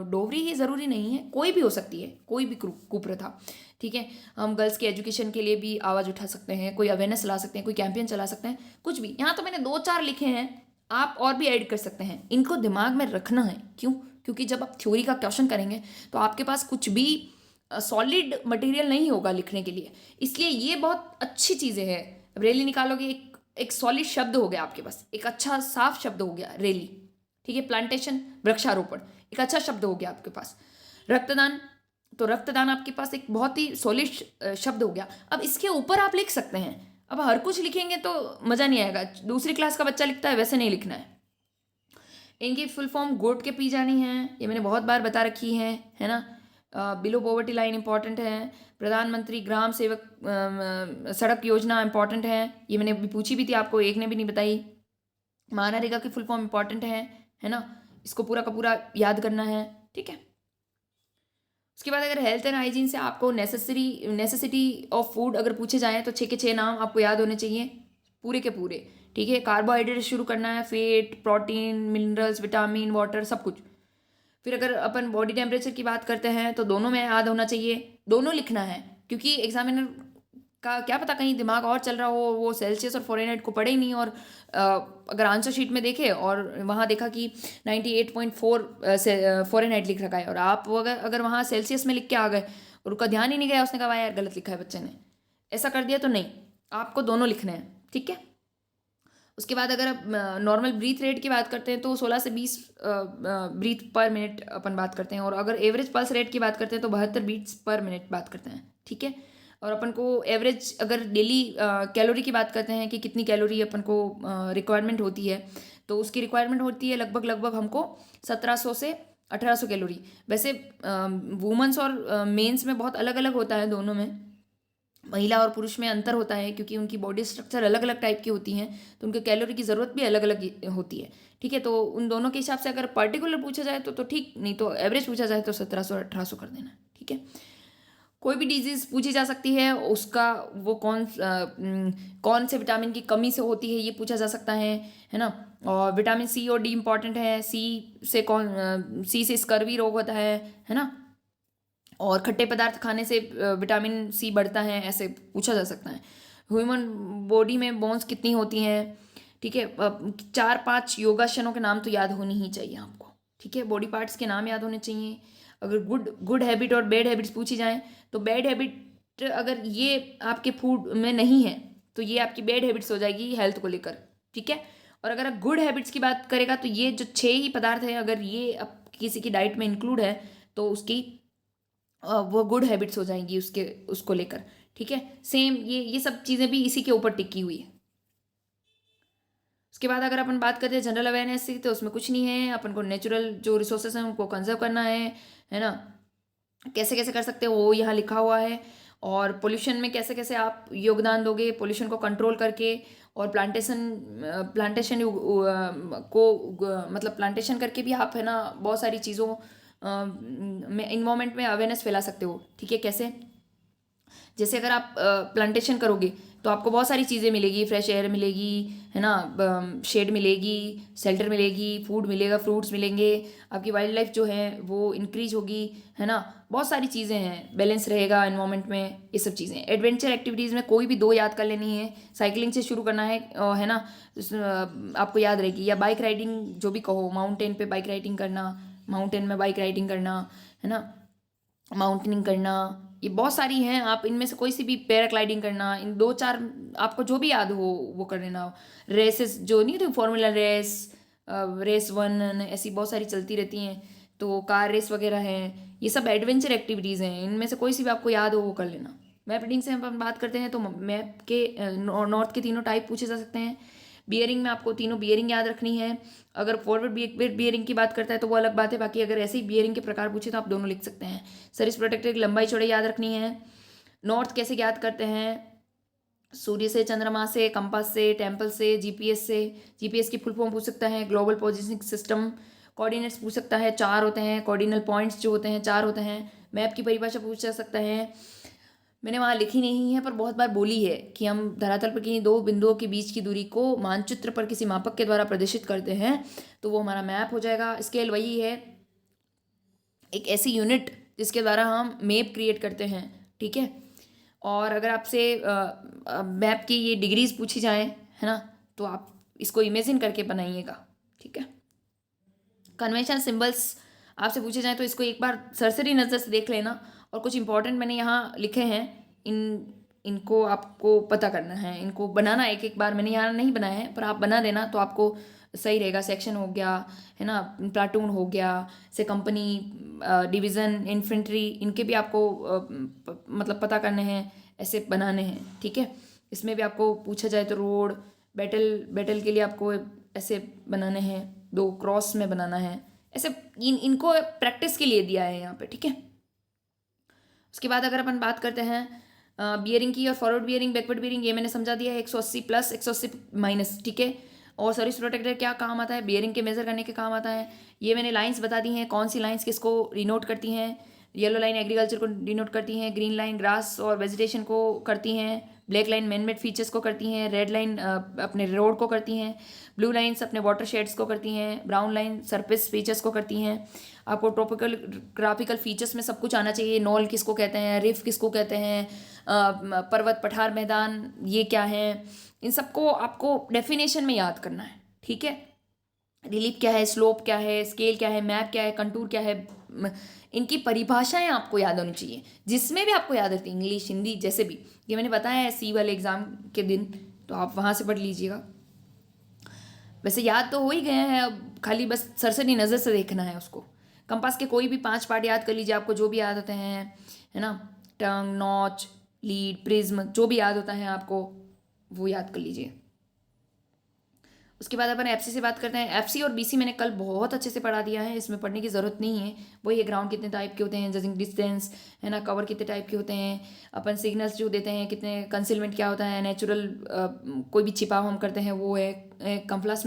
डोगरी ही ज़रूरी नहीं है, कोई भी हो सकती है, कोई भी कुप्रथा। ठीक है, हम गर्ल्स के एजुकेशन के लिए भी आवाज़ उठा सकते हैं, कोई अवेयरनेस चला सकते हैं, कोई कैंपेन चला सकते हैं, कुछ भी। यहाँ तो मैंने 2-4 लिखे हैं, आप और भी ऐड कर सकते हैं। इनको दिमाग में रखना है, क्यों? क्योंकि जब आप थ्योरी का क्वेश्चन करेंगे तो आपके पास कुछ भी सॉलिड मटेरियल नहीं होगा लिखने के लिए, इसलिए ये बहुत अच्छी चीज़ें हैं। रैली निकालोगे, एक सॉलिड शब्द हो गया आपके पास, एक अच्छा साफ शब्द हो गया रैली। ठीक है, प्लांटेशन, वृक्षारोपण, एक अच्छा शब्द हो गया आपके पास। रक्तदान, तो रक्तदान आपके पास एक बहुत ही सॉलिड शब्द हो गया। अब इसके ऊपर आप लिख सकते हैं। अब हर कुछ लिखेंगे तो मज़ा नहीं आएगा, दूसरी क्लास का बच्चा लिखता है वैसे नहीं लिखना है। इनकी फुल फॉर्म गोट के पी जानी है, ये मैंने बहुत बार बता रखी है ना। बिलो पॉवर्टी लाइन इंपॉर्टेंट है। प्रधानमंत्री ग्राम सेवक सड़क योजना इंपॉर्टेंट है, ये मैंने अभी पूछी भी थी आपको, एक ने भी नहीं बताई। महानरेगा की फुल फॉर्म इंपॉर्टेंट है ना, इसको पूरा का पूरा याद करना है। ठीक है, उसके बाद अगर हेल्थ एंड हाइजीन से आपको नेसेसिटी ऑफ फूड अगर पूछे जाएँ तो 6 के 6 नाम आपको याद होने चाहिए, पूरे के पूरे। ठीक है, कार्बोहाइड्रेट शुरू करना है, fat, protein, minerals, vitamin, water, सब कुछ। फिर अगर अपन बॉडी टेम्परेचर की बात करते हैं तो दोनों में याद होना चाहिए, दोनों लिखना है, क्योंकि एग्जामिनर का क्या पता कहीं दिमाग और चल रहा हो, वो सेल्सियस और फ़ारेनहाइट को पढ़े ही नहीं, और अगर आंसर शीट में देखे और वहाँ देखा कि 98.4 फ़ारेनहाइट लिख रखा है, और आप वो अगर वहाँ सेल्सियस में लिख के आ गए और उसका ध्यान ही नहीं गया, उसने कहा यार गलत लिखा है बच्चे ने, ऐसा कर दिया, तो नहीं, आपको दोनों लिखने हैं। ठीक है, उसके बाद अगर आप नॉर्मल ब्रीथ रेट की बात करते हैं तो 16 से 20 ब्रीथ पर मिनट अपन बात करते हैं, और अगर एवरेज पल्स रेट की बात करते हैं तो 72 बीट्स पर मिनट बात करते हैं। ठीक है, और अपन को एवरेज अगर डेली कैलोरी की बात करते हैं कि कितनी कैलोरी अपन को रिक्वायरमेंट होती है, तो उसकी रिक्वायरमेंट होती है लगभग हमको 1700 से 1800 कैलोरी। वैसे वुमेंस और मेंस में बहुत अलग अलग होता है, दोनों में महिला और पुरुष में अंतर होता है, क्योंकि उनकी बॉडी स्ट्रक्चर अलग अलग टाइप की होती हैं, तो उनके कैलोरी की ज़रूरत भी अलग अलग होती है। ठीक है, तो उन दोनों के हिसाब से अगर पर्टिकुलर पूछा जाए तो ठीक, नहीं तो एवरेज पूछा जाए तो 1700-1800 कर देना। ठीक है, कोई भी डिजीज़ पूछी जा सकती है, उसका वो कौन से विटामिन की कमी से होती है ये पूछा जा सकता है ना। और विटामिन C और D इंपॉर्टेंट है, सी से स्कर्वी रोग होता है ना। और खट्टे पदार्थ खाने से विटामिन C बढ़ता है, ऐसे पूछा जा सकता है। ह्यूमन बॉडी में बोन्स कितनी होती हैं। ठीक है, 4-5 योगासनों के नाम तो याद होनी ही चाहिए आपको। ठीक है, बॉडी पार्ट्स के नाम याद होने चाहिए। अगर गुड हैबिट और बैड हैबिट्स पूछी जाएँ तो बैड हैबिट अगर ये आपके फूड में नहीं है तो ये आपकी बैड हैबिट्स हो जाएगी हेल्थ को लेकर। ठीक है, और अगर आप गुड हैबिट्स की बात करेगा तो ये जो 6 ही पदार्थ है, अगर ये अब किसी की डाइट में इंक्लूड है तो उसकी वो गुड हैबिट्स हो जाएंगी उसको लेकर। ठीक है, सेम ये सब चीज़ें भी इसी के ऊपर टिकी हुई है। उसके बाद अगर अपन बात करते हैं जनरल अवेयरनेस से, तो उसमें कुछ नहीं है, अपन को नेचुरल जो रिसोर्सेज हैं उनको कंजर्व करना है ना। कैसे कैसे कर सकते हो वो यहाँ लिखा हुआ है। और पोल्यूशन में कैसे कैसे आप योगदान दोगे पोल्यूशन को कंट्रोल करके, और प्लांटेशन मतलब प्लांटेशन करके भी आप है ना बहुत सारी चीज़ों में इन्वायरमेंट में अवेयरनेस फैला सकते हो। ठीक है, कैसे? जैसे अगर आप प्लांटेशन करोगे तो आपको बहुत सारी चीज़ें मिलेगी, फ्रेश एयर मिलेगी, है ना, शेड मिलेगी, शेल्टर मिलेगी, फूड मिलेगा, फ्रूट्स मिलेंगे, आपकी वाइल्ड लाइफ जो है वो इंक्रीज होगी, है ना, बहुत सारी चीज़ें हैं, बैलेंस रहेगा एनवायरनमेंट में, ये सब चीज़ें। एडवेंचर एक्टिविटीज़ में कोई भी दो याद कर लेनी है, साइकिलिंग से शुरू करना है ना, आपको याद रहेगी, या बाइक राइडिंग जो भी कहो, माउंटेन पे बाइक राइडिंग करना, माउंटेन में बाइक राइडिंग करना, है ना, माउंटेनिंग करना, ये बहुत सारी हैं, आप इनमें से कोई सी भी, पैराग्लाइडिंग करना, इन दो चार आपको जो भी याद हो वो कर लेना। रेसेस जो नहीं होती, फॉर्मूला रेस, रेस 1 ऐसी बहुत सारी चलती रहती हैं, तो कार रेस वगैरह हैं, ये सब एडवेंचर एक्टिविटीज़ हैं, इनमें से कोई सी भी आपको याद हो वो कर लेना। मैप रीडिंग से हम बात करते हैं तो मैप के नॉर्थ के तीनों टाइप पूछे जा सकते हैं। बियरिंग में आपको तीनों बियरिंग याद रखनी है। अगर फॉरवर्ड बियरिंग की बात करता है तो वो अलग बात है, बाकी अगर ऐसे ही बियरिंग के प्रकार पूछे तो आप दोनों लिख सकते हैं। सर्विस प्रोटेक्टर की लंबाई चौड़ाई याद रखनी है। नॉर्थ कैसे याद करते हैं? सूर्य से, चंद्रमा से, कंपास से, टेम्पल से, जीपीएस से। जीपीएस की फुल फॉर्म पूछ सकता है, ग्लोबल पोजिशनिंग सिस्टम। कोऑर्डिनेट्स पूछ सकता है, 4 होते हैं, कोऑर्डिनल पॉइंट्स जो होते हैं 4 होते हैं। मैप की परिभाषा पूछ सकता है, मैंने वहाँ लिखी नहीं है पर बहुत बार बोली है कि हम धरातल पर किन्हीं दो बिंदुओं के बीच की दूरी को मानचित्र पर किसी मापक के द्वारा प्रदर्शित करते हैं तो वो हमारा मैप हो जाएगा। स्केल वही है, एक ऐसी यूनिट जिसके द्वारा हम मैप क्रिएट करते हैं। ठीक है, और अगर आपसे मैप की ये डिग्रीज पूछी जाए, है ना, तो आप इसको इमेजिन करके बनाइएगा। ठीक है, कन्वेंशनल सिंबल्स आपसे पूछे जाए तो इसको एक बार सरसरी नज़र से देख लेना, और कुछ इंपॉर्टेंट मैंने यहाँ लिखे हैं, इनको आपको पता करना है, इनको बनाना एक एक बार, मैंने यहाँ नहीं बनाया है पर आप बना देना तो आपको सही रहेगा। सेक्शन हो गया, है ना, प्लाटून हो गया, से कंपनी, डिवीज़न, इन्फेंट्री, इनके भी आपको मतलब पता करने हैं, ऐसे बनाने हैं। ठीक है, इसमें भी आपको पूछा जाए तो रोड, बैटल के लिए आपको ऐसे बनाने हैं, 2 क्रॉस में बनाना है, ऐसे इनको प्रैक्टिस के लिए दिया है यहाँ पे। ठीक है, उसके बाद अगर अपन बात करते हैं बियरिंग की, और फॉरवर्ड बियरिंग, बैकवर्ड बियरिंग, ये मैंने समझा दिया है, 180 प्लस 180 माइनस। ठीक है, और सर्विस प्रोटेक्टर क्या काम आता है? बियरिंग के मेजर करने के काम आता है। ये मैंने लाइंस बता दी हैं, कौन सी लाइंस किसको डिनोट करती हैं। येलो लाइन एग्रीकल्चर को डिनोट करती हैं, ग्रीन लाइन ग्रास और वेजिटेशन को करती हैं, ब्लैक लाइन मैनमेड फीचर्स को करती हैं, रेड लाइन अपने रोड को करती हैं, ब्लू लाइन्स अपने वाटर शेड्स को करती हैं, ब्राउन लाइन सरफेस फीचर्स को करती हैं। आपको ट्रॉपिकल ग्राफिकल फीचर्स में सब कुछ आना चाहिए। नॉल किसको कहते हैं, रिफ किसको कहते हैं, पर्वत, पठार, मैदान ये क्या है, इन सबको आपको डेफिनेशन में याद करना है। ठीक है, रिलीफ क्या है, स्लोप क्या है, स्केल क्या है, मैप क्या है, कंटूर क्या है, इनकी परिभाषाएं आपको याद होनी चाहिए, जिसमें भी आपको याद रहती है, इंग्लिश, हिंदी, जैसे भी। ये मैंने बताया है सी वाले एग्ज़ाम के दिन, तो आप वहाँ से पढ़ लीजिएगा। वैसे याद तो हो ही गए हैं, अब खाली बस सरसरी नज़र से देखना है उसको। कंपास के कोई भी 5 पार्ट याद कर लीजिए, आपको जो भी याद होते हैं, है ना, टंग, नॉच, लीड, प्रिज्म, जो भी याद होता है आपको वो याद कर लीजिए। उसके बाद अपन एफसी से बात करते हैं। एफसी और बीसी मैंने कल बहुत अच्छे से पढ़ा दिया है, इसमें पढ़ने की ज़रूरत नहीं है। वही है, ग्राउंड कितने टाइप के होते हैं, जजिंग डिस्टेंस, है ना, कवर कितने टाइप के होते हैं, अपन सिग्नल्स जो देते हैं कितने, कंसीलमेंट क्या होता है, नेचुरल कोई भी छिपाव हम करते हैं वो है, कंफ्लास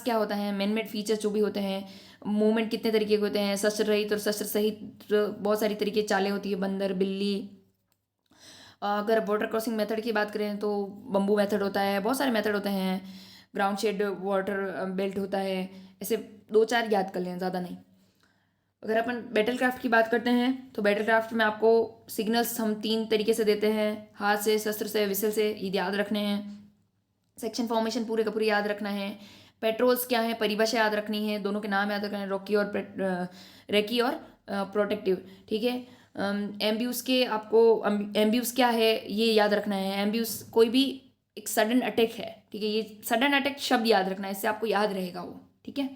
क्या होता है, मैनमेड फीचर्स जो भी होते हैं, मूवमेंट कितने तरीके के होते हैं, शस्त्र रहित और शस्त्र सहित बहुत सारी तरीके चालें होती है, बंदर, बिल्ली। अगर वाटर क्रॉसिंग मेथड की बात करें तो बम्बू मेथड होता है, बहुत सारे मेथड होते हैं, ग्राउंड शेड वाटर बेल्ट होता है, ऐसे 2-4 याद कर लें, ज़्यादा नहीं। अगर अपन बैटल क्राफ्ट की बात करते हैं तो बैटल क्राफ्ट में आपको सिग्नल्स हम 3 तरीके से देते हैं, हाथ से, शस्त्र से, विसल से, ये याद रखने हैं। सेक्शन फॉर्मेशन पूरे का पूरे याद रखना है। पेट्रोल्स क्या है, परिभाषा याद रखनी है, दोनों के नाम याद रखना है, रेकी और प्रोटेक्टिव। ठीक है, एम्ब्यूज के आपको एम्ब्यूज क्या है ये याद रखना है। एम्ब्यूज कोई भी एक सडन अटैक है, ठीक है, ये सडन अटैक शब्द याद रखना है, इससे आपको याद रहेगा वो। ठीक है,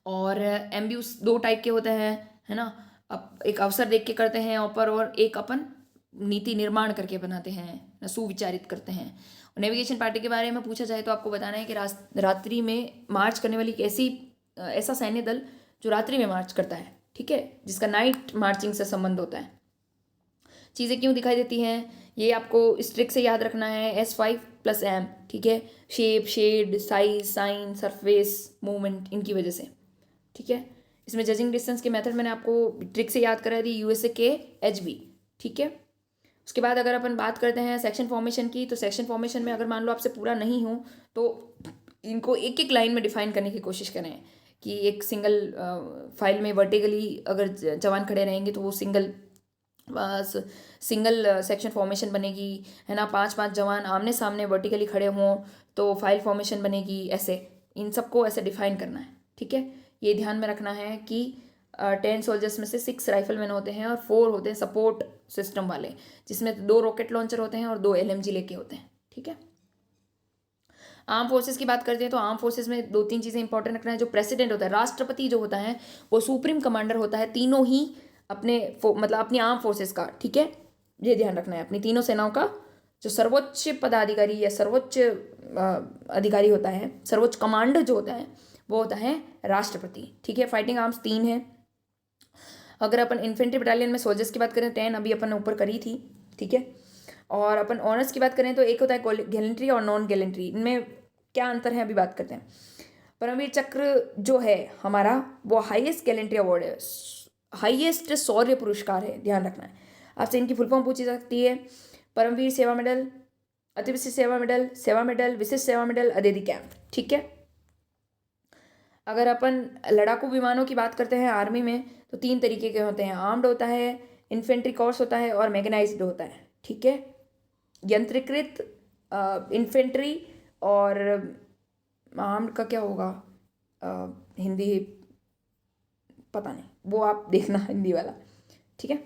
और एम्ब्यूज 2 टाइप के होते हैं, है ना, अब एक अवसर देख के करते हैं ऊपर, और एक अपन नीति निर्माण करके बनाते हैं, सुविचारित करते हैं। और नेविगेशन पार्टी के बारे में पूछा जाए तो आपको बताना है कि रात्रि में मार्च करने वाली ऐसा सैन्य दल जो रात्रि में मार्च करता है, ठीक है, जिसका नाइट मार्चिंग से संबंध होता है। चीज़ें क्यों दिखाई देती हैं ये आपको इस ट्रिक से याद रखना है, S5+M, ठीक है। Shape, shade, size, sign, surface, movement, इनकी वजह से, ठीक है। इसमें जजिंग डिस्टेंस के मेथड मैंने आपको ट्रिक से याद करा दी, USAKHB, ठीक है। उसके बाद अगर अपन बात करते हैं सेक्शन फॉर्मेशन की, तो सेक्शन फॉर्मेशन में अगर मान लो आपसे पूरा नहीं हो तो इनको एक एक लाइन में डिफाइन करने की कोशिश करें कि एक सिंगल फाइल में वर्टिकली अगर जवान खड़े रहेंगे तो वो सिंगल सेक्शन फॉर्मेशन बनेगी, है ना। 5-5 जवान आमने सामने वर्टिकली खड़े हों तो फाइल फॉर्मेशन बनेगी, ऐसे इन सबको ऐसे डिफाइन करना है, ठीक है। ये ध्यान में रखना है कि 10 सोल्जर्स में से 6 राइफलमैन होते हैं और 4 होते हैं सपोर्ट सिस्टम वाले, जिसमें 2 रॉकेट लॉन्चर होते हैं और 2 LMG लेके होते हैं, ठीक है। आर्म फोर्सेस की बात करते हैं तो आर्म फोर्सेस में 2-3 चीज़ें इंपॉर्टेंट रखना है। जो प्रेसिडेंट होता है, राष्ट्रपति जो होता है, वो सुप्रीम कमांडर होता है तीनों ही अपने मतलब अपनी आर्म फोर्सेस का, ठीक है। ये ध्यान रखना है, अपनी तीनों सेनाओं का जो सर्वोच्च पदाधिकारी या सर्वोच्च अधिकारी होता है, सर्वोच्च कमांडर जो होता है वो होता है राष्ट्रपति, ठीक है। फाइटिंग आर्म्स 3 है। अगर अपन इन्फेंट्री बटालियन में सोल्जर्स की बात करें 10 अभी अपन ने ऊपर करी थी, ठीक है। और अपन ऑनर्स की बात करें तो एक होता है गैलेंट्री और नॉन गैलेंट्री, इनमें क्या अंतर है अभी बात करते हैं। परमवीर चक्र जो है हमारा वो हाईएस्ट गैलेंट्री अवार्ड है, हाईएस्ट शौर्य पुरस्कार है, ध्यान रखना है। आपसे इनकी फुल फॉर्म पूछी जा सकती है। परमवीर सेवा मेडल, अति विशिष्ट सेवा मेडल, विशिष्ट सेवा मेडल, अदिति कैंप, ठीक है। अगर अपन लड़ाकू विमानों की बात करते हैं आर्मी में तो 3 तरीके के होते हैं, आर्म्ड होता है, इन्फेंट्री कोर्स होता है और मैकेनाइज्ड होता है, ठीक है। यंत्रीकृत इन्फेंट्री और आर्म्ड का क्या होगा हिंदी पता नहीं, वो आप देखना हिंदी वाला, ठीक है।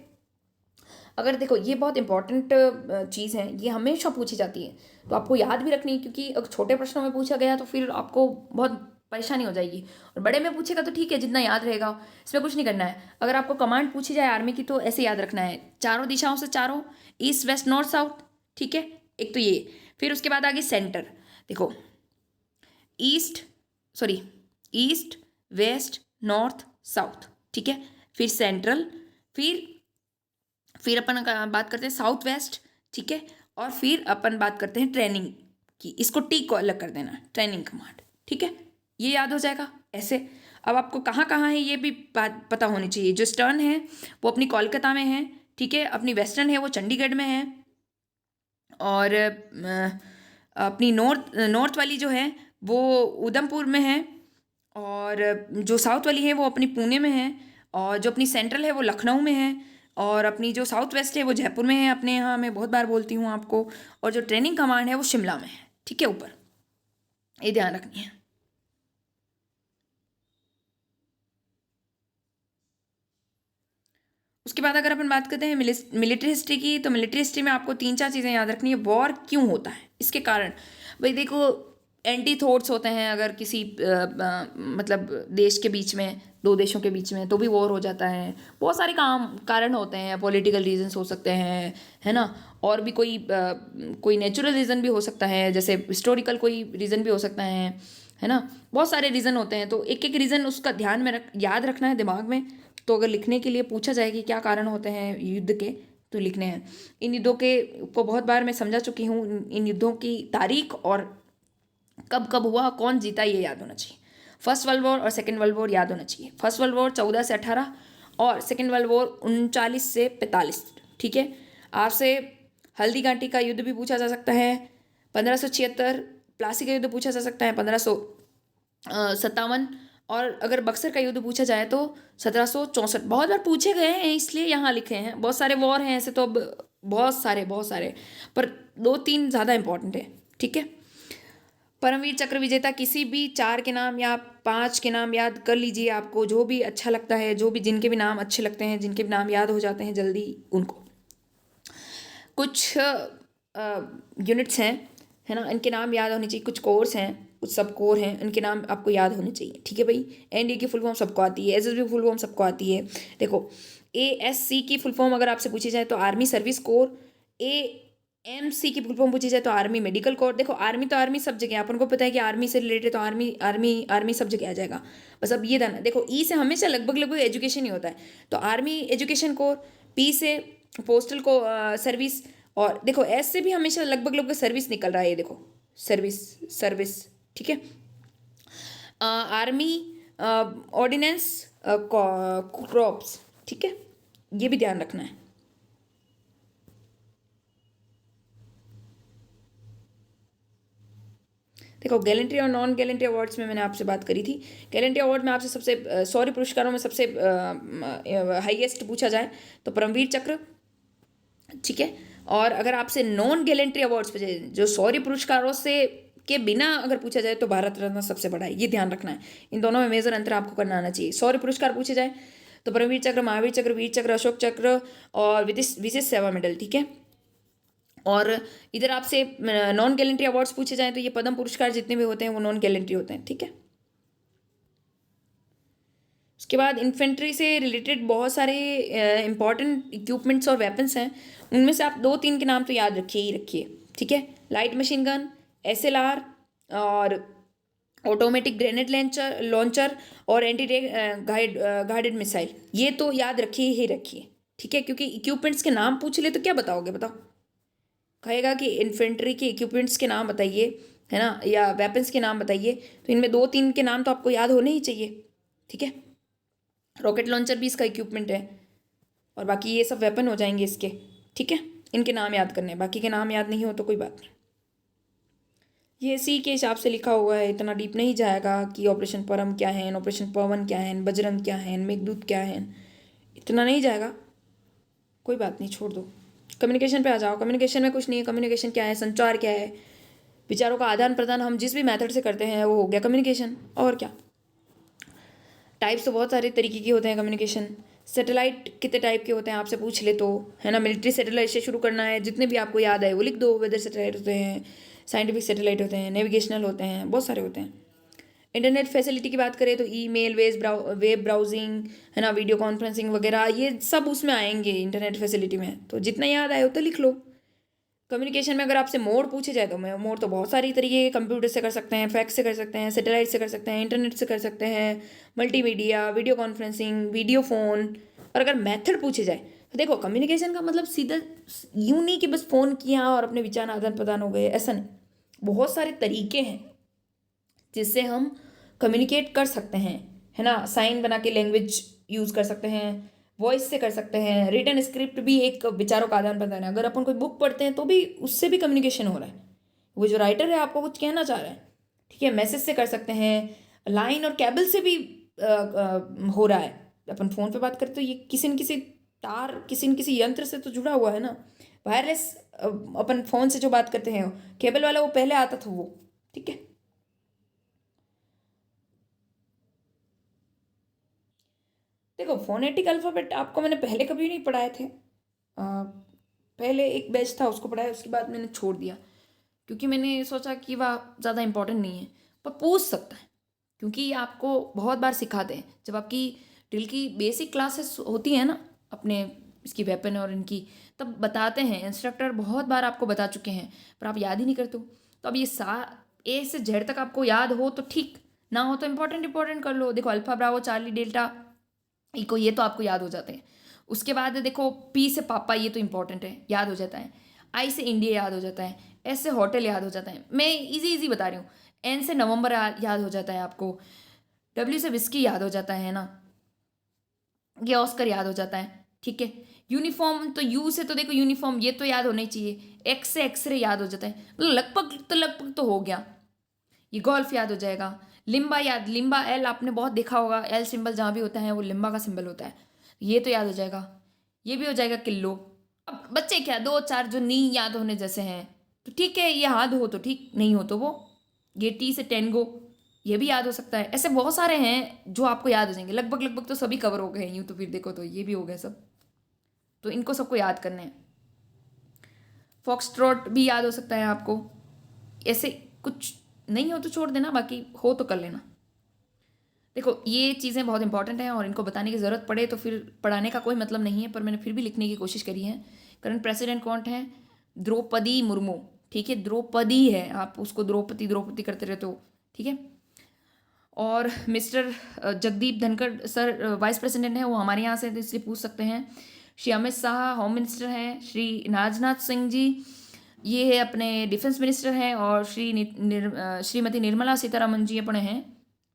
अगर देखो ये बहुत इंपॉर्टेंट चीज़ है, ये हमेशा पूछी जाती है तो आपको याद भी रखनी है, क्योंकि अगर छोटे प्रश्नों में पूछा गया तो फिर आपको बहुत परेशानी हो जाएगी, और बड़े में पूछेगा तो ठीक है जितना याद रहेगा, इसमें कुछ नहीं करना है। अगर आपको कमांड पूछी जाए आर्मी की तो ऐसे याद रखना है, चारों दिशाओं से चारों, ईस्ट वेस्ट नॉर्थ साउथ, ठीक है। एक तो ये, फिर उसके बाद आगे सेंटर, देखो ईस्ट वेस्ट नॉर्थ साउथ, ठीक है। फिर सेंट्रल, फिर अपन बात करते हैं साउथ वेस्ट, ठीक है। और फिर अपन बात करते हैं ट्रेनिंग की, इसको टी को अलग कर देना, ट्रेनिंग कमांड, ठीक है। ये याद हो जाएगा ऐसे। अब आपको कहाँ कहाँ है ये भी बात पता होनी चाहिए। जो ईस्टर्न है वो अपनी कोलकाता में है, ठीक है। अपनी वेस्टर्न है वो चंडीगढ़ में है, और अपनी नॉर्थ वाली जो है वो उधमपुर में है, और जो साउथ वाली है वो अपनी पुणे में है, और जो अपनी सेंट्रल है वो लखनऊ में है, और अपनी जो साउथ वेस्ट है वो जयपुर में है, अपने यहाँ मैं बहुत बार बोलती हूँ आपको, और जो ट्रेनिंग कमांड है वो शिमला में है, ठीक है, ऊपर। ये ध्यान रखनी है। उसके बाद अगर अपन बात करते हैं मिलिट्री हिस्ट्री की, तो मिलिट्री हिस्ट्री में आपको 3-4 चीज़ें याद रखनी है। वॉर क्यों होता है, इसके कारण, भाई देखो एंटी थॉट्स होते हैं अगर किसी मतलब देश के बीच में, 2 देशों के बीच में, तो भी वॉर हो जाता है। बहुत सारे कारण होते हैं, पॉलिटिकल रीजंस हो सकते हैं, है ना। और भी कोई नेचुरल रीज़न भी हो सकता है, जैसे हिस्टोरिकल कोई रीज़न भी हो सकता है ना। बहुत सारे रीज़न होते हैं, तो एक एक रीज़न उसका ध्यान में याद रखना है दिमाग में। तो अगर लिखने के लिए पूछा जाए कि क्या कारण होते हैं युद्ध के, तो लिखने हैं। इन युद्धों के को बहुत बार मैं समझा चुकी हूँ, इन युद्धों की तारीख और कब कब हुआ, कौन जीता, ये याद होना चाहिए। फर्स्ट वर्ल्ड वॉर और सेकेंड वर्ल्ड वॉर याद होना चाहिए। फर्स्ट वर्ल्ड वॉर 14 से 18 और सेकेंड वर्ल्ड वॉर 39 से 45, ठीक है। आपसे हल्दी घाटी का युद्ध भी पूछा जा सकता है, 1576। प्लासी का युद्ध पूछा जा सकता है 1557, और अगर बक्सर का युद्ध पूछा जाए तो 1764। बहुत बार पूछे गए हैं इसलिए यहाँ लिखे हैं। बहुत सारे वॉर हैं ऐसे तो, अब बहुत सारे, पर 2-3 ज़्यादा इंपॉर्टेंट है, ठीक है। परमवीर चक्र विजेता किसी भी 4 के नाम या 5 के नाम याद कर लीजिए, आपको जो भी अच्छा लगता है, जो भी जिनके भी नाम अच्छे लगते हैं, जिनके भी नाम याद हो जाते हैं जल्दी, उनको। कुछ यूनिट्स हैं, है ना, इनके नाम याद होने चाहिए। कुछ कोर्स हैं, कुछ सब कोर हैं, इनके नाम आपको याद होने चाहिए, ठीक है भाई। एनडीए की फुल फॉर्म सबको आती है, एसएसबी की फुल फॉर्म सबको आती है। देखो एएससी की फुल फॉर्म अगर आपसे पूछी जाए तो आर्मी सर्विस कोर, एएमसी की फुल फॉर्म पूछी जाए तो आर्मी मेडिकल कोर। देखो आर्मी तो आर्मी सब जगह, अपन को पता है कि आर्मी से रिलेटेड तो आर्मी सब जगह आ जाएगा। बस अब ये था ना, देखो ई से हमेशा लगभग एजुकेशन ही होता है, तो आर्मी एजुकेशन कोर, पी से पोस्टल को सर्विस, और देखो एस से भी हमेशा लगभग लगभग सर्विस निकल रहा है, ये देखो सर्विस सर्विस, ठीक है। आर्मी, ऑर्डिनेंस, क्रॉप्स, ठीक है, ये भी ध्यान रखना है। देखो गैलेंट्री और नॉन गैलेंट्री अवार्ड्स में मैंने आपसे बात करी थी। गैलेंट्री अवार्ड में आपसे सबसे शौर्य पुरस्कारों में सबसे हाईएस्ट पूछा जाए तो परमवीर चक्र, ठीक है। और अगर आपसे नॉन गैलेंट्री अवार्ड्स पे जो शौर्य पुरस्कारों से के बिना अगर पूछा जाए तो भारत रत्न सबसे बड़ा है, ये ध्यान रखना है। इन दोनों में मेजर अंतर आपको करना आना चाहिए। शौर्य पुरस्कार पूछे जाए तो परमवीर चक्र, महावीर चक्र, वीर चक्र, अशोक चक्र और विशेष सेवा मेडल, ठीक है। और इधर आपसे नॉन गैलेंट्री अवार्ड्स पूछे जाएं तो ये पद्म पुरस्कार जितने भी होते हैं वो नॉन गैलेंट्री होते हैं, ठीक है। उसके बाद इन्फेंट्री से रिलेटेड बहुत सारे इंपॉर्टेंट इक्विपमेंट्स और वेपन्स हैं, उनमें से आप 2-3 के नाम तो याद रखिए ही रखिए, ठीक है। लाइट मशीन गन, SLR और ऑटोमेटिक ग्रेनेड लॉन्चर और एंटी गाइडेड मिसाइल, ये तो याद रखिए ही रखिए, ठीक है। क्योंकि इक्विपमेंट्स के नाम पूछ ले तो क्या बताओगे, बताओ। कहेगा कि इन्फेंट्री के इक्विपमेंट्स के नाम बताइए, है ना, या वेपन्स के नाम बताइए, तो इनमें 2-3 के नाम तो आपको याद होने ही चाहिए, ठीक है। रॉकेट लॉन्चर भी इसका इक्विपमेंट है और बाकी ये सब वेपन हो जाएंगे इसके, ठीक है। इनके नाम याद करने, बाकी के नाम याद नहीं हो तो कोई बात नहीं। ये सी के हिसाब से लिखा हुआ है, इतना डीप नहीं जाएगा कि ऑपरेशन परम क्या है, ऑपरेशन पवन क्या है, बजरंग क्या है, मेघदूत क्या है, इतना नहीं जाएगा, कोई बात नहीं, छोड़ दो। कम्युनिकेशन पे आ जाओ। कम्युनिकेशन में कुछ नहीं है। कम्युनिकेशन क्या है, संचार क्या है, विचारों का आदान प्रदान हम जिस भी मेथड से करते हैं वो हो गया कम्युनिकेशन, और क्या। टाइप्स तो बहुत सारे तरीके के होते हैं कम्युनिकेशन। सैटेलाइट कितने टाइप के होते हैं आपसे पूछ ले तो, है ना। मिलिट्री सैटेलाइट से शुरू करना है, जितने भी आपको याद आए वो लिख दो। वेदर सैटेलाइट होते हैं, साइंटिफिक सैटेलाइट होते हैं, नेविगेशनल होते हैं, बहुत सारे होते हैं। इंटरनेट फैसिलिटी की बात करें तो ईमेल, वेब ब्राउजिंग, है ना, वीडियो कॉन्फ्रेंसिंग वगैरह, ये सब उसमें आएंगे इंटरनेट फैसिलिटी में। तो जितना याद आए उतना लिख लो। कम्युनिकेशन में अगर आपसे मोड पूछे जाए तो मोड तो बहुत सारी तरीके के, कंप्यूटर से कर सकते हैं, फैक्स से कर सकते हैं, सैटेलाइट से कर सकते हैं, इंटरनेट से कर सकते हैं, multimedia, video conferencing, video phone. और अगर मेथड पूछे जाए तो देखो कम्युनिकेशन का मतलब सीधा यूँ नहीं कि बस फ़ोन किया और अपने विचार आदान प्रदान हो गए, ऐसा नहीं। बहुत सारे तरीके हैं जिससे हम कम्युनिकेट कर सकते हैं, है ना। साइन बना के लैंग्वेज यूज़ कर सकते हैं, वॉइस से कर सकते हैं, रिटन स्क्रिप्ट भी एक विचारों का आदान प्रदान है। अगर अपन कोई बुक पढ़ते हैं तो भी उससे भी कम्युनिकेशन हो रहा है, वो जो राइटर है आपको कुछ कहना चाह रहा है, ठीक है। मैसेज से कर सकते हैं, लाइन और केबल से भी हो रहा है। अपन फ़ोन पे बात करते तो ये किसी न किसी तार, किसी न किसी यंत्र से तो जुड़ा हुआ है ना। वायरलेस अपन फ़ोन से जो बात करते हैं, केबल वाला वो पहले आता था वो, ठीक है। देखो फोनेटिक अल्फ़ाबेट आपको मैंने पहले कभी नहीं पढ़ाए थे। पहले एक बैच था उसको पढ़ाया, उसके बाद मैंने छोड़ दिया क्योंकि मैंने सोचा कि वह ज़्यादा इंपॉर्टेंट नहीं है। पर पूछ सकता है क्योंकि ये आपको बहुत बार सिखाते हैं। जब आपकी ड्रिल की बेसिक क्लासेस होती है ना अपने इसकी वेपन और इनकी, तब बताते हैं, इंस्ट्रक्टर बहुत बार आपको बता चुके हैं, पर आप याद ही नहीं करते हो। तो अब ये A से Z तक आपको याद हो तो ठीक, ना हो तो इंपॉर्टेंट कर लो। देखो alpha, bravo, charlie, delta, echo, ये तो आपको याद हो जाते हैं। उसके बाद देखो P से पापा, ये तो इंपॉर्टेंट है, याद हो जाता है। I से इंडिया याद हो जाता है। S से होटल याद हो जाता है। मैं इजी बता रही हूँ। N से नवंबर याद हो जाता है आपको। W से विस्की याद हो जाता है ना, ये ऑस्कर याद हो जाता है, ठीक है। यूनिफॉर्म तो U से तो देखो यूनिफॉर्म, ये तो याद होना ही चाहिए। X से एक्सरे याद हो जाता है। लगभग तो हो गया। ये गोल्फ याद हो जाएगा। लिम्बा L आपने बहुत देखा होगा, L सिंबल जहाँ भी होता है वो लिम्बा का सिंबल होता है, ये तो याद हो जाएगा। ये भी हो जाएगा किलो। अब बच्चे क्या 2-4 जो नहीं याद होने जैसे हैं तो ठीक है, ये याद हो तो ठीक, नहीं हो तो वो। ये T से टेंगो, ये भी याद हो सकता है। ऐसे बहुत सारे हैं जो आपको याद हो जाएंगे। लगभग तो सभी कवर हो गए हैं यूँ तो, फिर देखो तो ये भी हो गए सब, तो इनको सबको याद करने हैं। फॉक्सट्रॉट भी याद हो सकता है आपको। ऐसे कुछ नहीं हो तो छोड़ देना, बाकी हो तो कर लेना। देखो ये चीज़ें बहुत इंपॉर्टेंट हैं और इनको बताने की ज़रूरत पड़े तो फिर पढ़ाने का कोई मतलब नहीं है, पर मैंने फिर भी लिखने की कोशिश करी है। करंट प्रेसिडेंट कौन है? द्रौपदी मुर्मू, ठीक है। द्रौपदी है, आप उसको द्रौपदी करते रहते हो, ठीक है। और mister Jagdeep Dhankhar sir vice president है, वो हमारे यहाँ से, इसलिए पूछ सकते हैं। श्री अमित शाह होम मिनिस्टर हैं, श्री राजनाथ सिंह जी ये है अपने डिफेंस मिनिस्टर हैं, और श्रीमती निर्मला सीतारमन जी अपने हैं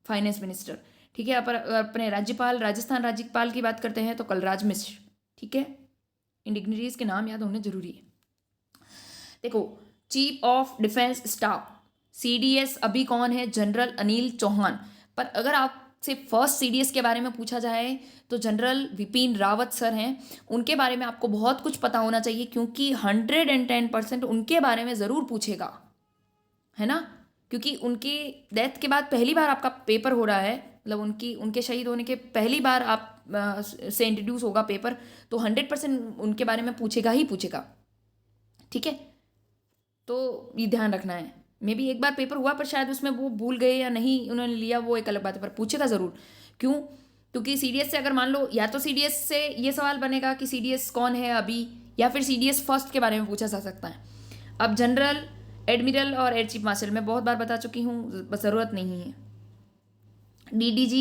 फाइनेंस मिनिस्टर। ठीक है, अपने राज्यपाल, राजस्थान राज्यपाल की बात करते हैं तो कलराज मिश्र। ठीक है, इन डिग्निटरीज के नाम याद होने जरूरी है। देखो, chief of defence staff CDS अभी कौन है? जनरल अनिल चौहान। पर अगर आपसे फर्स्ट CDS के बारे में पूछा जाए तो जनरल विपिन रावत सर हैं। उनके बारे में आपको बहुत कुछ पता होना चाहिए, क्योंकि 110% उनके बारे में ज़रूर पूछेगा, है ना। क्योंकि उनकी डेथ के बाद पहली बार आपका पेपर हो रहा है, मतलब उनके शहीद होने के पहली बार आप से इंट्रोड्यूस होगा पेपर, तो 100% उनके बारे में पूछेगा ही पूछेगा। ठीक है, तो ये ध्यान रखना है। मे बी एक बार पेपर हुआ पर शायद उसमें वो भूल गए या नहीं उन्होंने लिया, वो एक अलग बात है, पर पूछेगा ज़रूर। क्यों? क्योंकि CDS से अगर मान लो, या तो CDS से ये सवाल बनेगा कि CDS कौन है अभी, या फिर CDS फर्स्ट के बारे में पूछा जा सकता है। अब जनरल, एडमिरल और एयर चीफ मार्शल मैं बहुत बार बता चुकी हूँ, बस ज़रूरत नहीं है। DDG,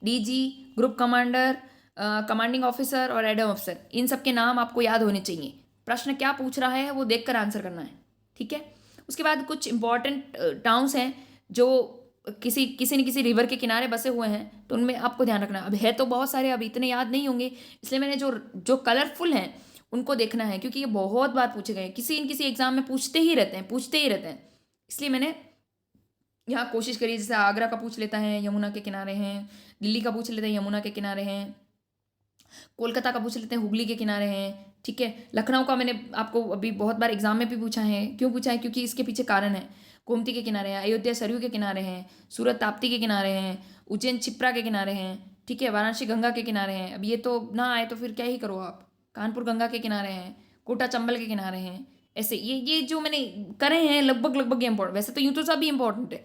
DG, group commander, commanding officer और एडम अफसर, इन सब के नाम आपको याद होने चाहिए। प्रश्न क्या पूछ रहा है वो देखकर आंसर करना है। ठीक है, उसके बाद कुछ इंपॉर्टेंट टाउन्स हैं जो किसी न किसी रिवर के किनारे बसे हुए हैं, तो उनमें आपको ध्यान रखना है। अब है तो बहुत सारे, अब इतने याद नहीं होंगे, इसलिए मैंने जो कलरफुल हैं उनको देखना है, क्योंकि ये बहुत बार पूछे गए, किसी न किसी एग्जाम में पूछते ही रहते हैं, इसलिए मैंने यहाँ कोशिश करी। जैसे आगरा का पूछ लेता है, यमुना के किनारे हैं। दिल्ली का पूछ लेते हैं, यमुना के किनारे हैं। कोलकाता का पूछ लेते हैं, हुगली के किनारे हैं। ठीक है, लखनऊ का मैंने आपको अभी बहुत बार एग्जाम में भी पूछा है। क्यों पूछा है? क्योंकि इसके पीछे कारण है। गोमती के किनारे हैं, अयोध्या सरयू के किनारे हैं, सूरत ताप्ती के किनारे हैं, उज्जैन छिप्रा के किनारे हैं। ठीक है, वाराणसी गंगा के किनारे हैं। अब ये तो ना आए तो फिर क्या ही करो आप। कानपुर गंगा के किनारे हैं, कोटा चंबल के किनारे हैं। ऐसे ये जो मैंने करे हैं लगभग ये इंपॉर्टेंट, वैसे तो यूँ तो सभी इंपॉर्टेंट है।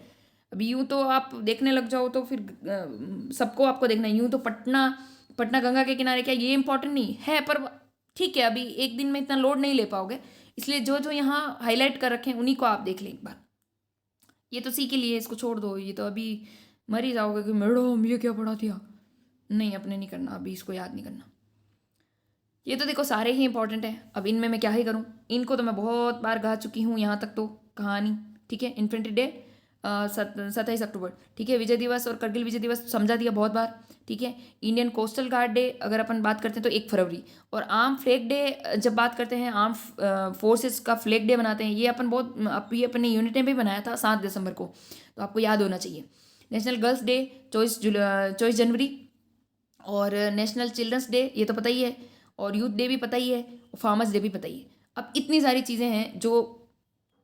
अभी यूँ तो आप देखने लग जाओ तो फिर सबको आपको देखना है। यूँ तो पटना गंगा के किनारे क्या ये इंपॉर्टेंट नहीं है, पर ठीक है, अभी एक दिन में इतना लोड नहीं ले पाओगे, इसलिए जो जो यहाँ हाईलाइट कर रखे हैं उन्हीं को आप देख लें एक बार। ये तो सी के लिए, इसको छोड़ दो, ये तो अभी मर ही जाओगे कि मैडम ये क्या पढ़ा दिया। नहीं, अपने नहीं करना, अभी इसको याद नहीं करना। ये तो देखो सारे ही इंपॉर्टेंट हैं, अब इनमें मैं क्या ही करूँ। इनको तो मैं बहुत बार गा चुकी हूँ यहाँ तक तो कहानी। ठीक है, इन्फेंट्री डे 27 अक्टूबर। ठीक है, विजय दिवस और करगिल विजय दिवस समझा दिया बहुत बार। ठीक है, इंडियन कोस्टल गार्ड डे अगर अपन बात करते हैं तो 1 फरवरी, और आर्म फ्लैग डे जब बात करते हैं, आर्म फोर्सेस का फ्लैग डे बनाते हैं, ये अपन ये अपने यूनिट ने भी बनाया था 7 दिसंबर को, तो आपको याद होना चाहिए। नेशनल गर्ल्स डे 24 जनवरी, और नेशनल चिल्ड्रंस डे ये तो पता ही है, और यूथ डे भी पता ही है, और फार्मर्स डे भी पता ही है। अब इतनी सारी चीज़ें हैं जो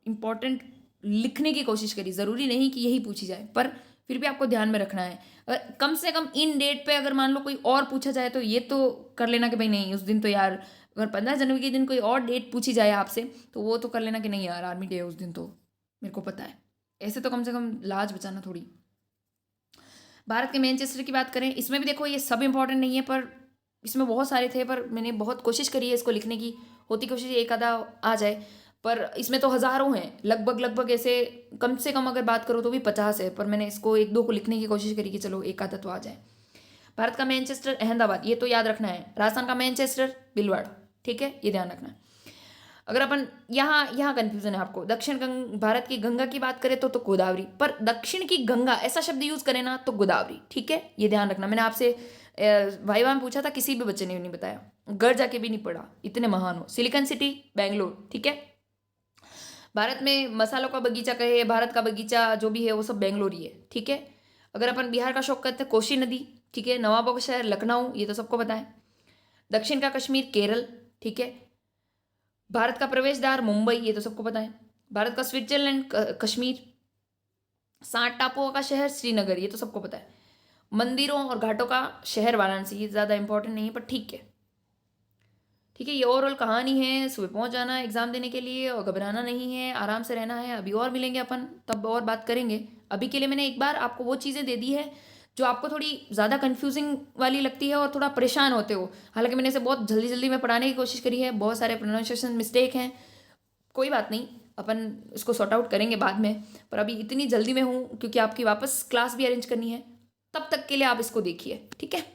इम्पोर्टेंट लिखने की कोशिश करी, ज़रूरी नहीं कि यही पूछी जाए, पर फिर भी आपको ध्यान में रखना है। कम से कम इन डेट पे अगर मान लो कोई और पूछा जाए तो ये तो कर लेना कि भाई नहीं, उस दिन तो यार, अगर 15 जनवरी के दिन कोई और डेट पूछी जाए आपसे तो वो तो कर लेना कि नहीं यार, आर्मी डे है उस दिन, तो मेरे को पता है। ऐसे तो कम से कम लाज बचाना थोड़ी। भारत के मैनचेस्टर की बात करें, इसमें भी देखो ये सब इंपॉर्टेंट नहीं है, पर इसमें बहुत सारे थे, पर मैंने बहुत कोशिश करी है इसको लिखने की, होती कोशिश एक आधा आ जाए, पर इसमें तो हज़ारों हैं, लगभग ऐसे कम से कम अगर बात करो तो भी 50 है, पर मैंने इसको 1-2 को लिखने की कोशिश करी कि चलो एक आधा तो आ जाए। भारत का मैनचेस्टर अहमदाबाद, ये तो याद रखना है। राजस्थान का मैनचेस्टर भिलवाड़ा। ठीक है, ये ध्यान रखना है। अगर अपन यहाँ कन्फ्यूजन है आपको, भारत की गंगा की बात करें तो गोदावरी, पर दक्षिण की गंगा ऐसा शब्द यूज करें ना तो गोदावरी। ठीक है, ये ध्यान रखना। मैंने आपसे वाइवा में पूछा था, किसी भी बच्चे ने नहीं बताया, घर जाके भी नहीं पढ़ा, इतने महान हो। Silicon city Bangalore. ठीक है, भारत में मसालों का बगीचा कहे, भारत का बगीचा जो भी है वो सब बेंगलोर ही है। ठीक है, अगर अपन बिहार का शौक करते हैं, कोसी नदी। ठीक है, नवाबों का शहर लखनऊ, ये तो सबको पता है। दक्षिण का कश्मीर केरल। ठीक है, भारत का प्रवेश द्वार मुंबई, ये तो सबको पता है। भारत का स्विट्जरलैंड कश्मीर। 60 टापुओं का शहर श्रीनगर, ये तो सबको पता है। मंदिरों और घाटों का शहर वाराणसी, ये ज़्यादा इंपॉर्टेंट नहीं है पर ठीक है। ठीक है, ये ओवरऑल कहानी है। सुबह पहुंच जाना एग्जाम देने के लिए, और घबराना नहीं है, आराम से रहना है। अभी और मिलेंगे अपन, तब और बात करेंगे। अभी के लिए मैंने एक बार आपको वो चीज़ें दे दी है जो आपको थोड़ी ज़्यादा कंफ्यूजिंग वाली लगती है और थोड़ा परेशान होते हो। हालांकि मैंने इसे बहुत जल्दी जल्दी में पढ़ाने की कोशिश करी है, बहुत सारे प्रोनाउंसिएशन मिस्टेक हैं, कोई बात नहीं, अपन इसको सॉर्ट आउट करेंगे बाद में। पर अभी इतनी जल्दी में हूँ क्योंकि आपकी वापस क्लास भी अरेंज करनी है, तब तक के लिए आप इसको देखिए। ठीक है,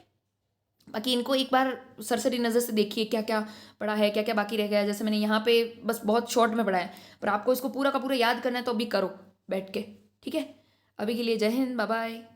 बाकी इनको एक बार सरसरी नज़र से देखिए क्या क्या पढ़ा है, क्या क्या बाकी रह गया है। जैसे मैंने यहाँ पे बस बहुत शॉर्ट में पढ़ा है, पर आपको इसको पूरा का पूरा याद करना है तो अभी करो बैठ के, ठीक है। अभी के लिए जय हिंद, बाय बाय।